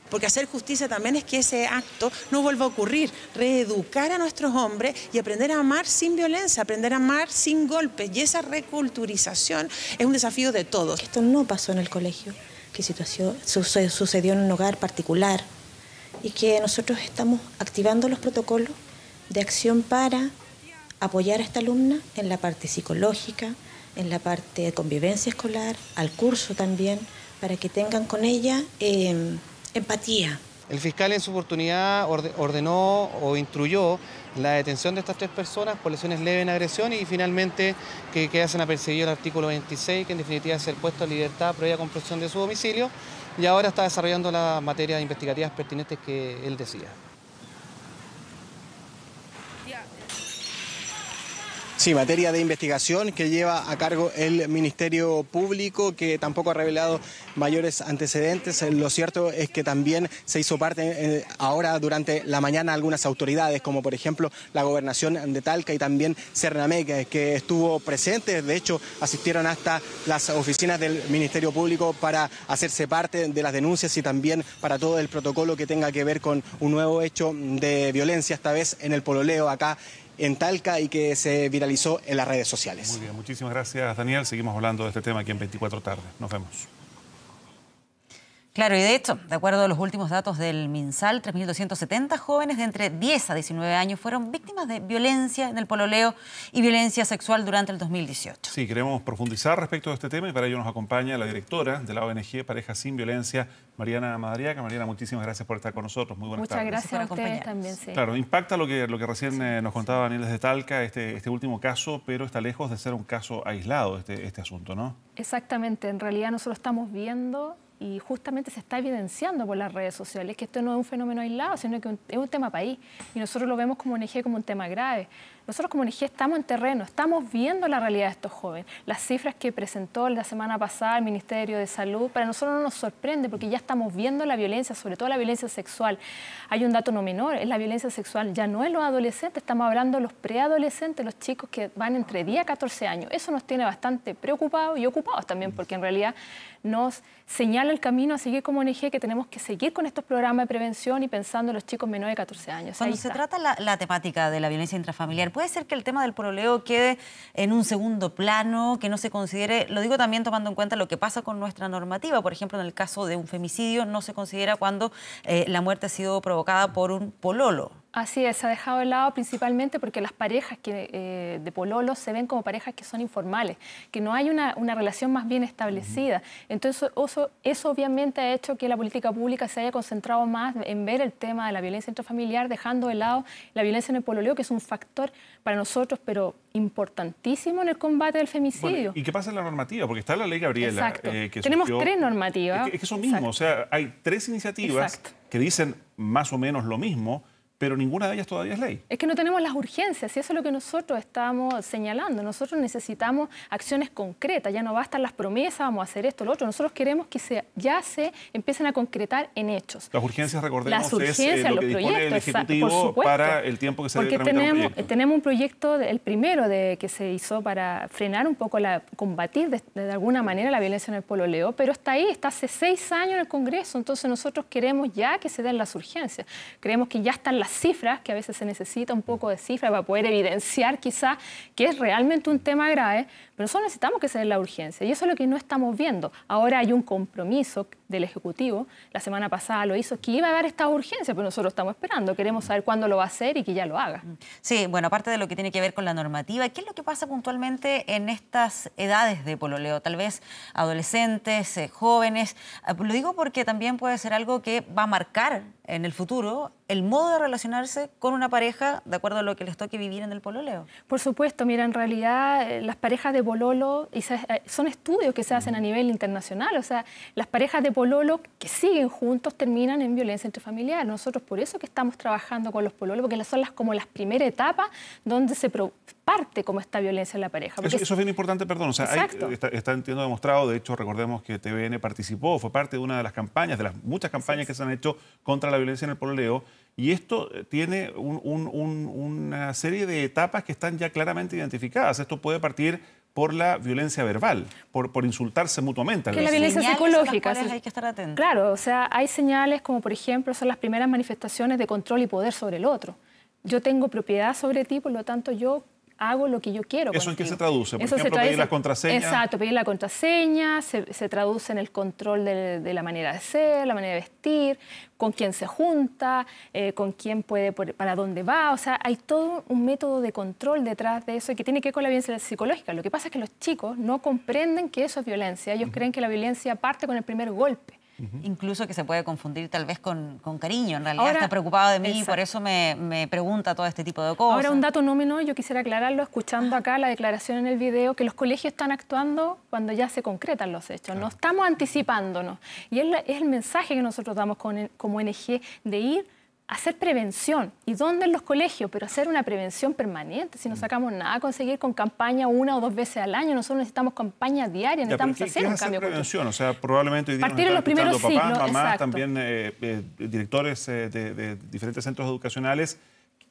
Porque hacer justicia también es que ese acto no vuelva a ocurrir, reeducar a nuestros hombres y aprender a amar sin violencia, aprender a amar sin golpes. Y esa reculturización es un desafío de todos. Esto no pasó en el colegio, que sucedió en un hogar particular y que nosotros estamos activando los protocolos de acción para apoyar a esta alumna en la parte psicológica, en la parte de convivencia escolar, al curso también, para que tengan con ella empatía. El fiscal en su oportunidad ordenó o instruyó la detención de estas 3 personas por lesiones leves en agresión y finalmente que quedasen apercibidos el artículo 26, que en definitiva es el puesto de libertad previa comprensión de su domicilio, y ahora está desarrollando las materias investigativas pertinentes que él decida. Sí, materia de investigación que lleva a cargo el Ministerio Público, que tampoco ha revelado mayores antecedentes. Lo cierto es que también se hizo parte ahora durante la mañana algunas autoridades, como por ejemplo la Gobernación de Talca y también Cernamec, que estuvo presente. De hecho, asistieron hasta las oficinas del Ministerio Público para hacerse parte de las denuncias y también para todo el protocolo que tenga que ver con un nuevo hecho de violencia, esta vez en el pololeo acá en Talca y que se viralizó en las redes sociales. Muy bien, muchísimas gracias, Daniel. Seguimos hablando de este tema aquí en 24 tarde. Nos vemos. Claro, y de hecho, de acuerdo a los últimos datos del MinSal, 3.270 jóvenes de entre 10 a 19 años fueron víctimas de violencia en el pololeo y violencia sexual durante el 2018. Sí, queremos profundizar respecto a este tema y para ello nos acompaña la directora de la ONG Parejas Sin Violencia, Mariana Madariaga. Mariana, muchísimas gracias por estar con nosotros. Muy buenas tardes. Muchas gracias a ustedes también. Sí. Claro, impacta lo que recién nos contaba Daniel desde Talca, este último caso, pero está lejos de ser un caso aislado este asunto, ¿no? Exactamente. En realidad nosotros estamos viendo y justamente se está evidenciando por las redes sociales que esto no es un fenómeno aislado, sino que es un tema país. Y nosotros lo vemos como ONG como un tema grave. Nosotros como ONG estamos en terreno, estamos viendo la realidad de estos jóvenes. Las cifras que presentó la semana pasada el Ministerio de Salud, para nosotros no nos sorprende porque ya estamos viendo la violencia, sobre todo la violencia sexual. Hay un dato no menor, es la violencia sexual ya no es los adolescentes, estamos hablando de los preadolescentes, los chicos que van entre 10 a 14 años. Eso nos tiene bastante preocupados y ocupados también, porque en realidad nos señala el camino a seguir como ONG, que tenemos que seguir con estos programas de prevención y pensando en los chicos menores de 14 años. Cuando se trata la temática de la violencia intrafamiliar, ¿puede ser que el tema del pololeo quede en un segundo plano, que no se considere? Lo digo también tomando en cuenta lo que pasa con nuestra normativa. Por ejemplo, en el caso de un femicidio no se considera cuando la muerte ha sido provocada por un pololo. Así es, se ha dejado de lado principalmente porque las parejas de pololos se ven como parejas que son informales, que no hay una relación más bien establecida. Entonces eso obviamente ha hecho que la política pública se haya concentrado más en ver el tema de la violencia intrafamiliar, dejando de lado la violencia en el pololeo, que es un factor para nosotros, pero importantísimo en el combate del femicidio. Bueno, ¿y qué pasa en la normativa? Porque está la ley Gabriela. Exacto. Tenemos 3 normativas. Es que eso mismo, o sea, hay 3 iniciativas que dicen más o menos lo mismo, pero ninguna de ellas todavía es ley. Es que no tenemos las urgencias y eso es lo que nosotros estamos señalando. Nosotros necesitamos acciones concretas, ya no bastan las promesas, vamos a hacer esto, lo otro. Nosotros queremos que ya se empiecen a concretar en hechos. Las urgencias, recordemos, las urgencias, es lo que dispone el Ejecutivo para el tiempo que se debe tramitar un proyecto. Tenemos un proyecto, el primero que se hizo para frenar un poco, combatir de alguna manera la violencia en el pololeo, pero está ahí, está hace 6 años en el Congreso, entonces nosotros queremos ya que se den las urgencias. Creemos que ya están las cifras, que a veces se necesita un poco de cifras para poder evidenciar quizá que es realmente un tema grave, pero nosotros necesitamos que se dé la urgencia y eso es lo que no estamos viendo. Ahora hay un compromiso del Ejecutivo, la semana pasada lo hizo, que iba a dar esta urgencia, pero nosotros estamos esperando, queremos saber cuándo lo va a hacer y que ya lo haga. Sí, bueno, aparte de lo que tiene que ver con la normativa, ¿qué es lo que pasa puntualmente en estas edades de pololeo? Tal vez adolescentes, jóvenes. Lo digo porque también puede ser algo que va a marcar en el futuro el modo de relacionarse con una pareja de acuerdo a lo que les toque vivir en el pololeo. Por supuesto, mira, en realidad las parejas de pololo, son estudios que se hacen a nivel internacional, o sea, las parejas de pololo que siguen juntos terminan en violencia intrafamiliar. Nosotros por eso que estamos trabajando con los pololos, porque son como las primeras etapas donde se parte como esta violencia en la pareja. Eso es bien importante, perdón, o sea, está entiendo demostrado, de hecho recordemos que TVN participó, fue parte de una de las campañas, de las muchas campañas que se han hecho contra la violencia en el pololeo, y esto tiene una serie de etapas que están ya claramente identificadas. Esto puede partir por la violencia verbal, por insultarse mutuamente. Que la violencia psicológica. Hay que estar atentos. Claro, o sea, hay señales como, por ejemplo, son las primeras manifestaciones de control y poder sobre el otro. Yo tengo propiedad sobre ti, por lo tanto, yo hago lo que yo quiero. ¿Eso contigo. en qué se traduce? Por Eso ejemplo, pedir las contraseñas. Exacto, pedir la contraseña, se traduce en el control de la manera de ser, la manera de vestir, con quién se junta, con quién puede, para dónde va. O sea, hay todo un método de control detrás de eso y que tiene que ver con la violencia psicológica. Lo que pasa es que los chicos no comprenden que eso es violencia. Ellos creen que la violencia parte con el primer golpe. Incluso que se puede confundir tal vez con cariño. En realidad está preocupado de mí y por eso me pregunta todo este tipo de cosas. Ahora, un dato número, yo quisiera aclararlo, escuchando acá la declaración en el video, que los colegios están actuando cuando ya se concretan los hechos. No estamos anticipándonos. Y es el mensaje que nosotros damos como ONG de ir a hacer prevención. ¿Y dónde? En los colegios, pero hacer una prevención permanente. Si no sacamos nada a conseguir con campaña 1 o 2 veces al año, nosotros necesitamos campaña diaria, necesitamos hacer un cambio. ¿Qué es prevención? O sea, probablemente hoy día partir en los primeros papás, ciclos, mamás, exacto. también directores de diferentes centros educacionales.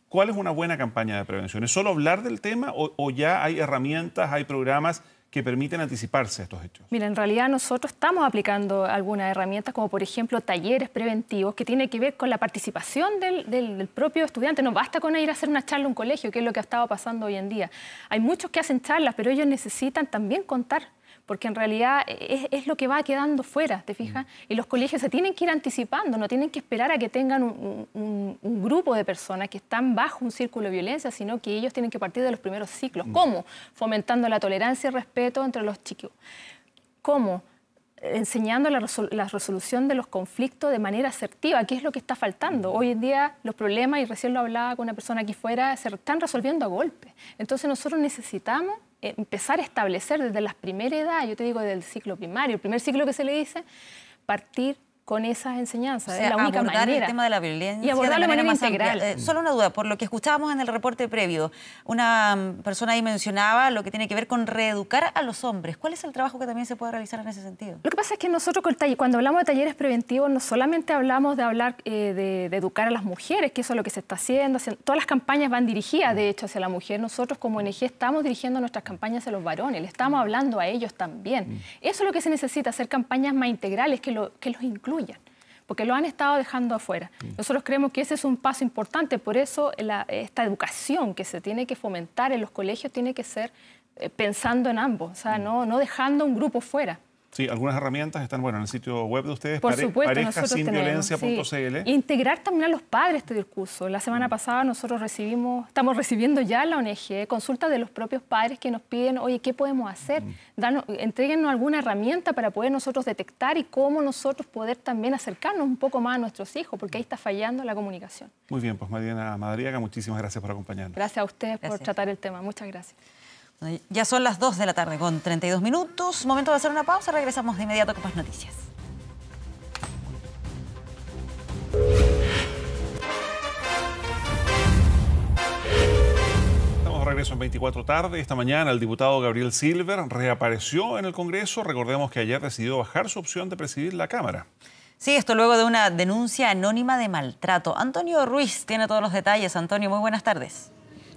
¿Cuál es una buena campaña de prevención? ¿Es solo hablar del tema o ya hay herramientas, hay programas que permiten anticiparse a estos hechos? Mira, en realidad nosotros estamos aplicando algunas herramientas, como por ejemplo talleres preventivos, que tiene que ver con la participación del propio estudiante. No basta con ir a hacer una charla a un colegio, que es lo que ha estado pasando hoy en día. Hay muchos que hacen charlas, pero ellos necesitan también contar, porque en realidad es lo que va quedando fuera, ¿te fijas? Y los colegios se tienen que ir anticipando, no tienen que esperar a que tengan un grupo de personas que están bajo un círculo de violencia, sino que ellos tienen que partir de los primeros ciclos. ¿Cómo? Fomentando la tolerancia y respeto entre los chicos. ¿Cómo? Enseñando la resolución de los conflictos de manera asertiva, que es lo que está faltando. Hoy en día los problemas, y recién lo hablaba con una persona aquí fuera, se están resolviendo a golpe. Entonces nosotros necesitamos empezar a establecer desde las primeras edades, yo te digo del ciclo primario, el primer ciclo que se le dice, partir con esas enseñanzas. O sea, es la única abordar manera. el tema de la violencia y abordarlo de manera más integral. Solo una duda, por lo que escuchábamos en el reporte previo, una persona ahí mencionaba lo que tiene que ver con reeducar a los hombres. ¿Cuál es el trabajo que también se puede realizar en ese sentido? Lo que pasa es que nosotros cuando hablamos de talleres preventivos no solamente hablamos de educar a las mujeres, que eso es lo que se está haciendo. Todas las campañas van dirigidas, de hecho, hacia la mujer. Nosotros como ONG estamos dirigiendo nuestras campañas a los varones, le estamos hablando a ellos también. Eso es lo que se necesita, hacer campañas más integrales que los incluyan, porque lo han estado dejando afuera. Nosotros creemos que ese es un paso importante, por eso esta educación que se tiene que fomentar en los colegios tiene que ser pensando en ambos, o sea, no dejando un grupo fuera. Sí, algunas herramientas están en el sitio web de ustedes, Por supuesto, parejasinviolencia.cl. Sí. Integrar también a los padres este discurso. La semana pasada nosotros estamos recibiendo ya en la ONG consultas de los propios padres que nos piden, oye, ¿qué podemos hacer? Entréguennos alguna herramienta para poder nosotros detectar y cómo nosotros poder también acercarnos un poco más a nuestros hijos, porque ahí está fallando la comunicación. Muy bien, pues Mariana Madariaga, muchísimas gracias por acompañarnos. Gracias a ustedes por tratar el tema. Muchas gracias. Ya son las 2 de la tarde con 32 minutos. Momento de hacer una pausa. Regresamos de inmediato con más noticias. Estamos de regreso en 24 tarde. Esta mañana el diputado Gabriel Silver reapareció en el Congreso. Recordemos que ayer decidió bajar su opción de presidir la Cámara. Sí, esto luego de una denuncia anónima de maltrato. Antonio Ruiz tiene todos los detalles. Antonio, muy buenas tardes.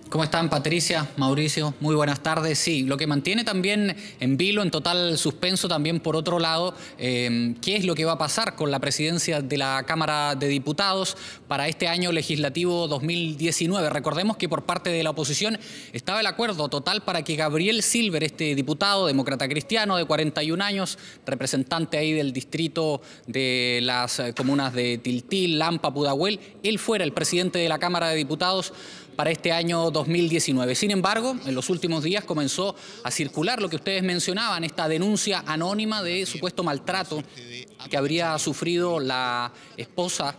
¿Cómo están, Patricia, Mauricio? Muy buenas tardes. Sí, lo que mantiene también en vilo, en total suspenso también por otro lado, qué es lo que va a pasar con la presidencia de la Cámara de Diputados para este año legislativo 2019. Recordemos que por parte de la oposición estaba el acuerdo total para que Gabriel Silver, este diputado demócrata cristiano de 41 años, representante ahí del distrito de las comunas de Tiltil, Lampa, Pudahuel, él fuera el presidente de la Cámara de Diputados para este año 2019. Sin embargo, en los últimos días comenzó a circular lo que ustedes mencionaban, esta denuncia anónima de supuesto maltrato que habría sufrido la esposa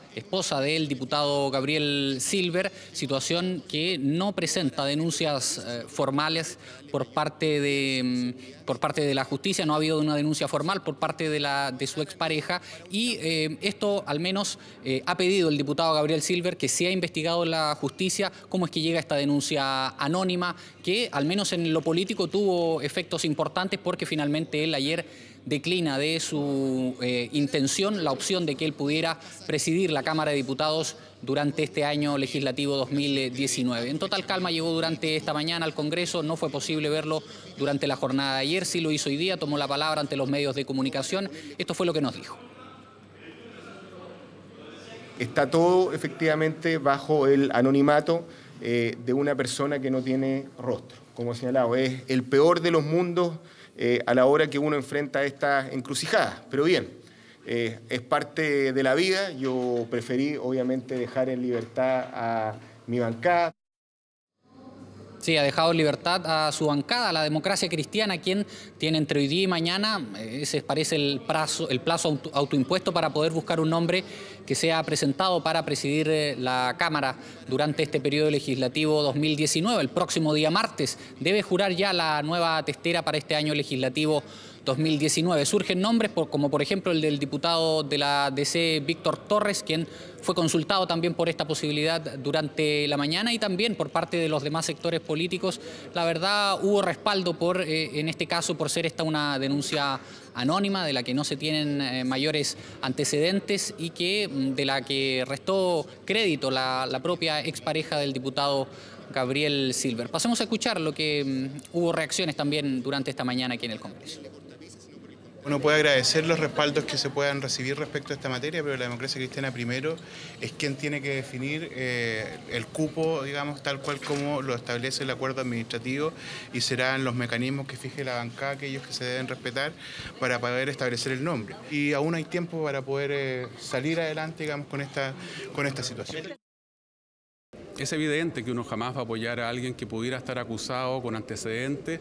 del diputado Gabriel Silver, situación que no presenta denuncias formales por parte de la justicia. No ha habido una denuncia formal por parte de su expareja y esto al menos ha pedido el diputado Gabriel Silver que sea investigado en la justicia cómo es que llega esta denuncia anónima que al menos en lo político tuvo efectos importantes porque finalmente él ayer declina de su intención la opción de que él pudiera presidir la Cámara de Diputados durante este año legislativo 2019. En total calma llegó durante esta mañana al Congreso, no fue posible verlo durante la jornada de ayer, sí lo hizo hoy día, tomó la palabra ante los medios de comunicación. Esto fue lo que nos dijo. Está todo efectivamente bajo el anonimato de una persona que no tiene rostro. Como he señalado, es el peor de los mundos a la hora que uno enfrenta esta encrucijada. Pero bien, es parte de la vida. Yo preferí, obviamente, dejar en libertad a mi bancada. Sí, ha dejado en libertad a su bancada, a la Democracia Cristiana, quien tiene entre hoy día y mañana, ese parece el plazo autoimpuesto para poder buscar un nombre que sea presentado para presidir la Cámara durante este periodo legislativo 2019. El próximo día martes debe jurar ya la nueva testera para este año legislativo 2019. Surgen nombres como por ejemplo el del diputado de la DC, Víctor Torres, quien fue consultado también por esta posibilidad durante la mañana y también por parte de los demás sectores políticos. La verdad hubo respaldo en este caso por ser esta una denuncia anónima de la que no se tienen mayores antecedentes y de la que restó crédito la propia expareja del diputado Gabriel Silver. Pasemos a escuchar lo que hubo reacciones también durante esta mañana aquí en el Congreso. Uno puede agradecer los respaldos que se puedan recibir respecto a esta materia, pero la Democracia Cristiana primero es quien tiene que definir el cupo, digamos, tal cual como lo establece el acuerdo administrativo y serán los mecanismos que fije la bancada, aquellos que se deben respetar para poder establecer el nombre. Y aún hay tiempo para poder salir adelante, digamos, con esta situación. Es evidente que uno jamás va a apoyar a alguien que pudiera estar acusado con antecedentes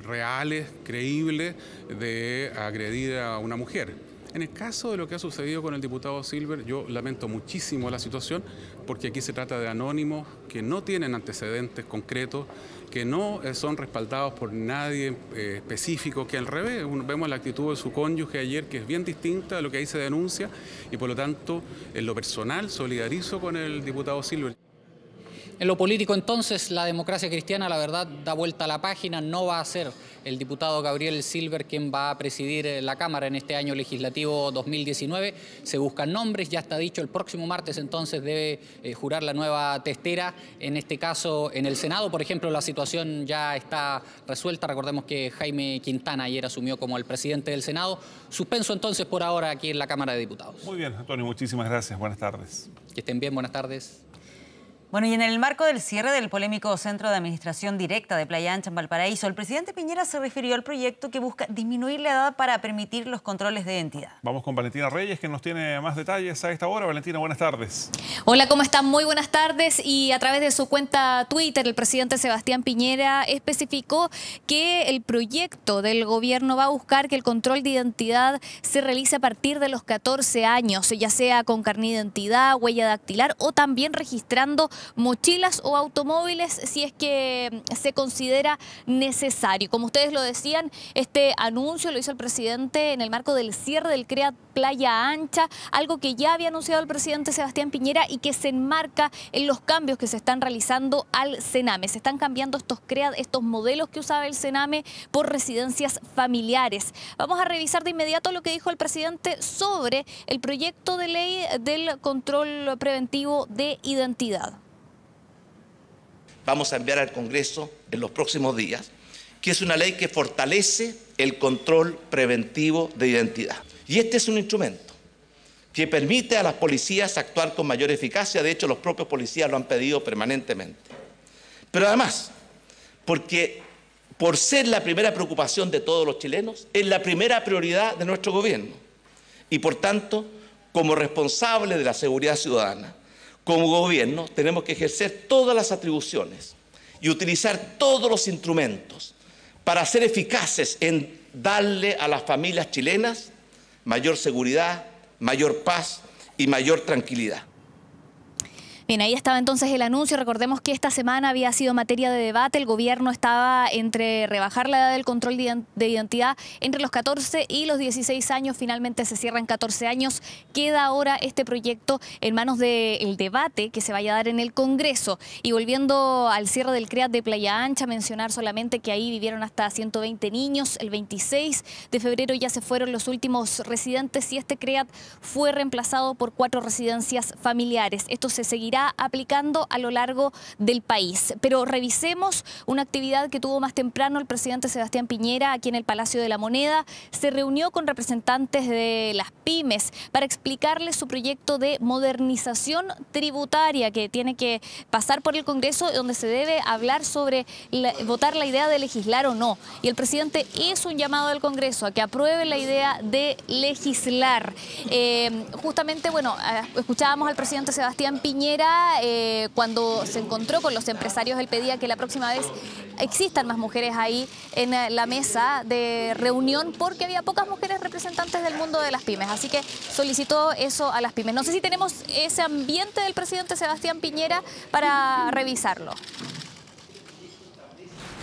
reales, creíbles, de agredir a una mujer. En el caso de lo que ha sucedido con el diputado Silver, yo lamento muchísimo la situación, porque aquí se trata de anónimos que no tienen antecedentes concretos, que no son respaldados por nadie específico, que al revés, vemos la actitud de su cónyuge ayer, que es bien distinta de lo que ahí se denuncia, y por lo tanto, en lo personal, solidarizo con el diputado Silver. En lo político, entonces, la Democracia Cristiana, la verdad, da vuelta a la página. No va a ser el diputado Gabriel Silver quien va a presidir la Cámara en este año legislativo 2019. Se buscan nombres, ya está dicho, el próximo martes entonces debe jurar la nueva testera. En este caso, en el Senado, por ejemplo, la situación ya está resuelta. Recordemos que Jaime Quintana ayer asumió como el presidente del Senado. Suspenso entonces por ahora aquí en la Cámara de Diputados. Muy bien, Antonio, muchísimas gracias. Buenas tardes. Que estén bien, buenas tardes. Bueno, y en el marco del cierre del polémico Centro de Administración Directa de Playa Ancha en Valparaíso, el presidente Piñera se refirió al proyecto que busca disminuir la edad para permitir los controles de identidad. Vamos con Valentina Reyes, que nos tiene más detalles a esta hora. Valentina, buenas tardes. Hola, ¿cómo están? Muy buenas tardes. Y a través de su cuenta Twitter, el presidente Sebastián Piñera especificó que el proyecto del gobierno va a buscar que el control de identidad se realice a partir de los 14 años, ya sea con carnet de identidad, huella dactilar o también registrando mochilas o automóviles si es que se considera necesario. Como ustedes lo decían, este anuncio lo hizo el presidente en el marco del cierre del CREAT Playa Ancha, algo que ya había anunciado el presidente Sebastián Piñera y que se enmarca en los cambios que se están realizando al Sename. Se están cambiando estos CREAT, estos modelos que usaba el Sename por residencias familiares. Vamos a revisar de inmediato lo que dijo el presidente sobre el proyecto de ley del control preventivo de identidad. Vamos a enviar al Congreso en los próximos días, que es una ley que fortalece el control preventivo de identidad. Y este es un instrumento que permite a las policías actuar con mayor eficacia. De hecho, los propios policías lo han pedido permanentemente. Pero además, porque por ser la primera preocupación de todos los chilenos, es la primera prioridad de nuestro gobierno. Y por tanto, como responsable de la seguridad ciudadana, como gobierno tenemos que ejercer todas las atribuciones y utilizar todos los instrumentos para ser eficaces en darle a las familias chilenas mayor seguridad, mayor paz y mayor tranquilidad. Bien, ahí estaba entonces el anuncio. Recordemos que esta semana había sido materia de debate. El gobierno estaba entre rebajar la edad del control de identidad entre los 14 y los 16 años. Finalmente se cierran 14 años. Queda ahora este proyecto en manos del debate que se vaya a dar en el Congreso. Y volviendo al cierre del CREAT de Playa Ancha, mencionar solamente que ahí vivieron hasta 120 niños. El 26 de febrero ya se fueron los últimos residentes y este CREAT fue reemplazado por 4 residencias familiares. Esto se seguirá aplicando a lo largo del país. Pero revisemos una actividad que tuvo más temprano el presidente Sebastián Piñera aquí en el Palacio de la Moneda. Se reunió con representantes de las pymes para explicarles su proyecto de modernización tributaria que tiene que pasar por el Congreso, donde se debe hablar sobre votar la idea de legislar o no. Y el presidente hizo un llamado al Congreso a que apruebe la idea de legislar. Justamente, bueno, escuchábamos al presidente Sebastián Piñera cuando se encontró con los empresarios. Él pedía que la próxima vez existan más mujeres ahí en la mesa de reunión porque había pocas mujeres representantes del mundo de las pymes. Así que solicitó eso a las pymes. No sé si tenemos ese ambiente del presidente Sebastián Piñera para revisarlo.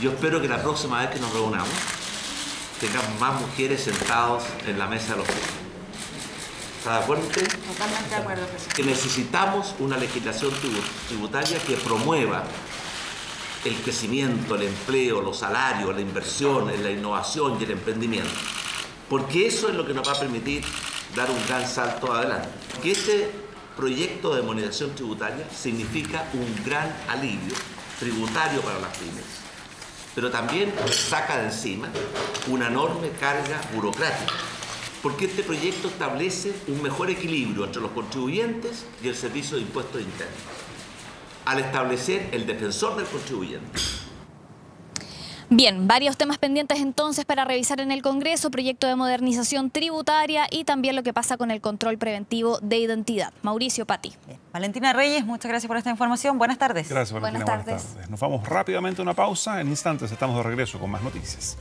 Yo espero que la próxima vez que nos reunamos tengamos más mujeres sentados en la mesa de los pymes. ¿Está de acuerdo usted? Totalmente de acuerdo, presidente. Que necesitamos una legislación tributaria que promueva el crecimiento, el empleo, los salarios, la inversión, la innovación y el emprendimiento. Porque eso es lo que nos va a permitir dar un gran salto adelante. Que este proyecto de modernización tributaria significa un gran alivio tributario para las pymes, pero también saca de encima una enorme carga burocrática. Porque este proyecto establece un mejor equilibrio entre los contribuyentes y el Servicio de Impuestos Internos, al establecer el defensor del contribuyente. Bien, varios temas pendientes entonces para revisar en el Congreso, proyecto de modernización tributaria y también lo que pasa con el control preventivo de identidad. Mauricio, Pati. Bien. Valentina Reyes, muchas gracias por esta información. Buenas tardes. Gracias, Valentina. Buenas tardes. Nos vamos rápidamente a una pausa. En instantes estamos de regreso con más noticias.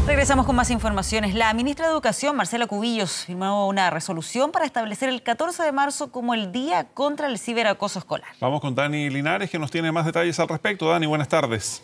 Regresamos con más informaciones. La ministra de Educación, Marcela Cubillos, firmó una resolución para establecer el 14 de marzo como el Día contra el Ciberacoso Escolar. Vamos con Dani Linares, que nos tiene más detalles al respecto. Dani, buenas tardes.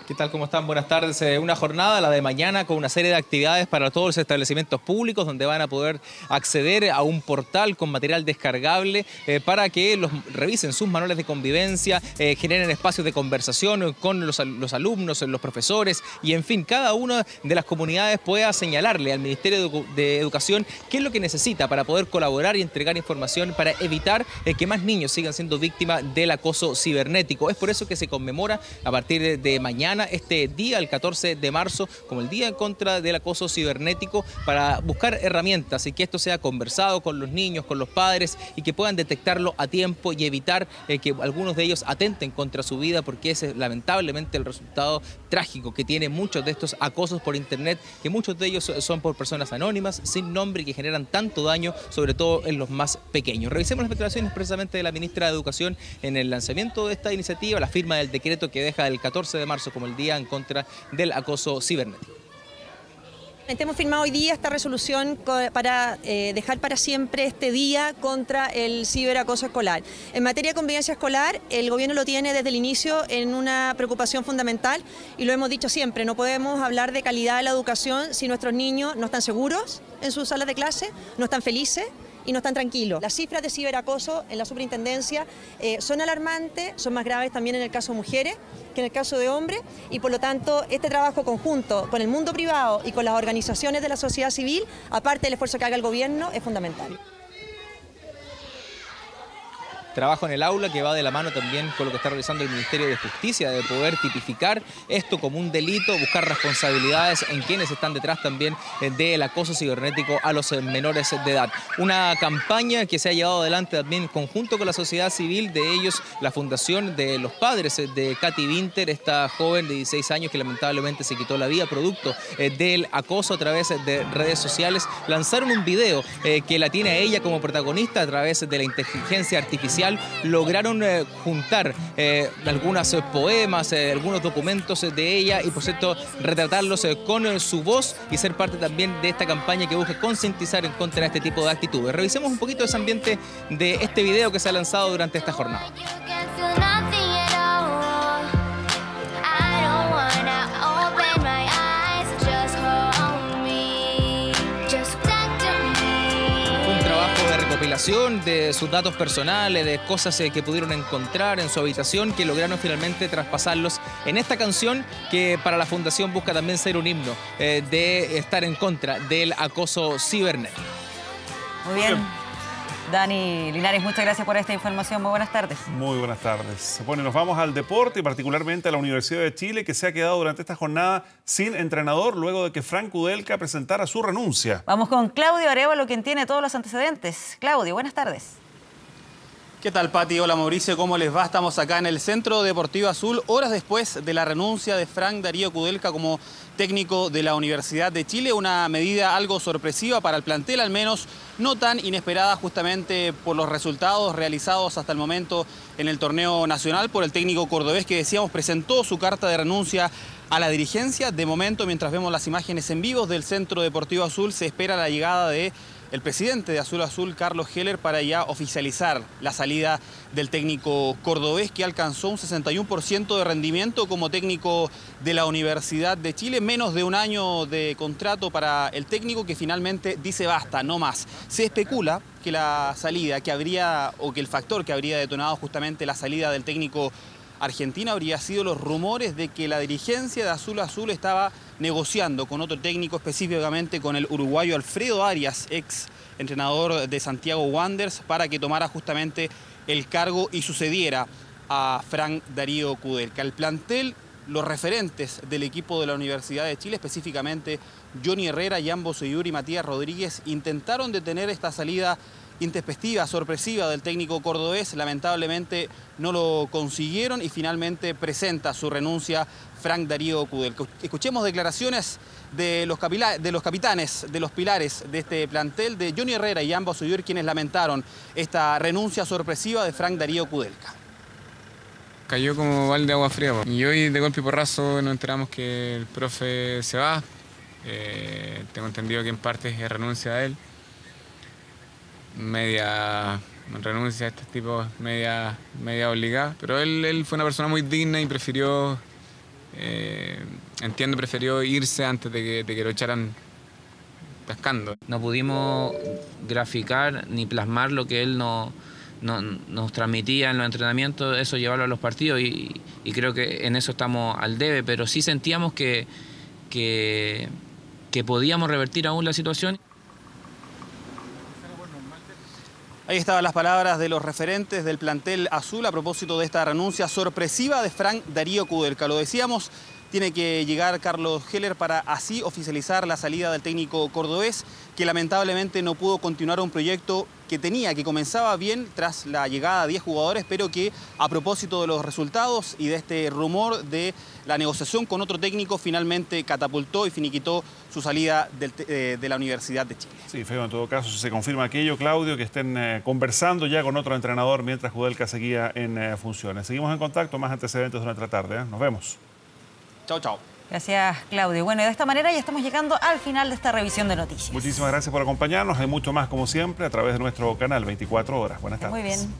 ¿Qué tal? ¿Cómo están? Buenas tardes. Una jornada, la de mañana, con una serie de actividades para todos los establecimientos públicos donde van a poder acceder a un portal con material descargable para que los revisen sus manuales de convivencia, generen espacios de conversación con los alumnos, los profesores y, en fin, cada una de las comunidades pueda señalarle al Ministerio de Educación qué es lo que necesita para poder colaborar y entregar información para evitar que más niños sigan siendo víctimas del acoso cibernético. Es por eso que se conmemora a partir de mañana semana, este día, el 14 de marzo, como el Día en contra del acoso cibernético, para buscar herramientas y que esto sea conversado con los niños, con los padres y que puedan detectarlo a tiempo y evitar que algunos de ellos atenten contra su vida, porque ese es lamentablemente el resultado trágico que tiene muchos de estos acosos por internet, que muchos de ellos son por personas anónimas, sin nombre y que generan tanto daño, sobre todo en los más pequeños. Revisemos las declaraciones precisamente de la ministra de Educación en el lanzamiento de esta iniciativa, la firma del decreto que deja el 14 de marzo como el Día en contra del acoso cibernético. Hemos firmado hoy día esta resolución para dejar para siempre este día contra el ciberacoso escolar. En materia de convivencia escolar, el gobierno lo tiene desde el inicio en una preocupación fundamental y lo hemos dicho siempre, no podemos hablar de calidad de la educación si nuestros niños no están seguros en sus salas de clase, no están felices y no están tranquilos. Las cifras de ciberacoso en la superintendencia son alarmantes, son más graves también en el caso de mujeres que en el caso de hombres, y por lo tanto este trabajo conjunto con el mundo privado y con las organizaciones de la sociedad civil, aparte del esfuerzo que haga el gobierno, es fundamental. Trabajo en el aula que va de la mano también con lo que está realizando el Ministerio de Justicia, de poder tipificar esto como un delito, buscar responsabilidades en quienes están detrás también del acoso cibernético a los menores de edad. Una campaña que se ha llevado adelante también en conjunto con la sociedad civil, de ellos la Fundación de los Padres de Katy Winter, esta joven de 16 años que lamentablemente se quitó la vida producto del acoso a través de redes sociales. Lanzaron un video que la tiene a ella como protagonista a través de la inteligencia artificial. Lograron juntar algunos poemas, algunos documentos de ella y por cierto retratarlos con su voz y ser parte también de esta campaña que busca concientizar en contra de este tipo de actitudes. Revisemos un poquito ese ambiente de este video que se ha lanzado durante esta jornada. Recopilación de sus datos personales, de cosas que pudieron encontrar en su habitación, que lograron finalmente traspasarlos en esta canción que para la Fundación busca también ser un himno de estar en contra del acoso cibernético. Muy bien. Dani Linares, muchas gracias por esta información. Muy buenas tardes. Muy buenas tardes. Bueno, nos vamos al deporte y particularmente a la Universidad de Chile, que se ha quedado durante esta jornada sin entrenador luego de que Frank Kudelka presentara su renuncia. Vamos con Claudio Arévalo, quien tiene todos los antecedentes. Claudio, buenas tardes. ¿Qué tal, Pati? Hola, Mauricio, ¿cómo les va? Estamos acá en el Centro Deportivo Azul, horas después de la renuncia de Frank Darío Kudelka como técnico de la Universidad de Chile. Una medida algo sorpresiva para el plantel, al menos no tan inesperada justamente por los resultados realizados hasta el momento en el torneo nacional por el técnico cordobés que decíamos presentó su carta de renuncia a la dirigencia. De momento, mientras vemos las imágenes en vivo del Centro Deportivo Azul, se espera la llegada de el presidente de Azul Azul, Carlos Heller, para ya oficializar la salida del técnico cordobés que alcanzó un 61% de rendimiento como técnico de la Universidad de Chile. Menos de un año de contrato para el técnico que finalmente dice basta, no más. Se especula que la salida que habría, o que el factor que habría detonado justamente la salida del técnico argentino habría sido los rumores de que la dirigencia de Azul Azul estaba negociando con otro técnico, específicamente con el uruguayo Alfredo Arias, ex entrenador de Santiago Wanderers, para que tomara justamente el cargo y sucediera a Frank Darío Kudelka. El plantel, los referentes del equipo de la Universidad de Chile, específicamente Johnny Herrera, Jan Boseyur y Matías Rodríguez, intentaron detener esta salida intempestiva, sorpresiva del técnico cordobés. Lamentablemente no lo consiguieron y finalmente presenta su renuncia Frank Darío Kudelka. Escuchemos declaraciones de los capitanes, de los pilares de este plantel, de Johnny Herrera y Jan Boseyur, quienes lamentaron esta renuncia sorpresiva de Frank Darío Kudelka. Cayó como balde de agua fría. Y hoy de golpe y porrazo nos enteramos que el profe se va. Tengo entendido que en parte es renuncia a él. Media renuncia a este tipo, media obligada. Pero él fue una persona muy digna y prefirió, prefirió irse antes de que lo echaran pescando. No pudimos graficar ni plasmar lo que él nos transmitía en los entrenamientos, eso llevarlo a los partidos y creo que en eso estamos al debe, pero sí sentíamos que podíamos revertir aún la situación. Ahí estaban las palabras de los referentes del plantel azul a propósito de esta renuncia sorpresiva de Frank Darío Kudelka. Lo decíamos, tiene que llegar Carlos Heller para así oficializar la salida del técnico cordobés, que lamentablemente no pudo continuar un proyecto que comenzaba bien tras la llegada de 10 jugadores, pero que a propósito de los resultados y de este rumor de la negociación con otro técnico, finalmente catapultó y finiquitó su salida de la Universidad de Chile. Sí, feo en todo caso, si se confirma aquello, Claudio, que estén conversando ya con otro entrenador mientras Kudelka seguía en funciones. Seguimos en contacto, más antecedentes durante la tarde. Nos vemos. Chao, chao. Gracias, Claudio. Bueno, y de esta manera ya estamos llegando al final de esta revisión de noticias. Muchísimas gracias por acompañarnos. Hay mucho más, como siempre, a través de nuestro canal 24 horas. Buenas tardes. Muy bien.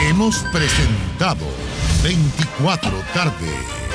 Hemos presentado 24 tarde.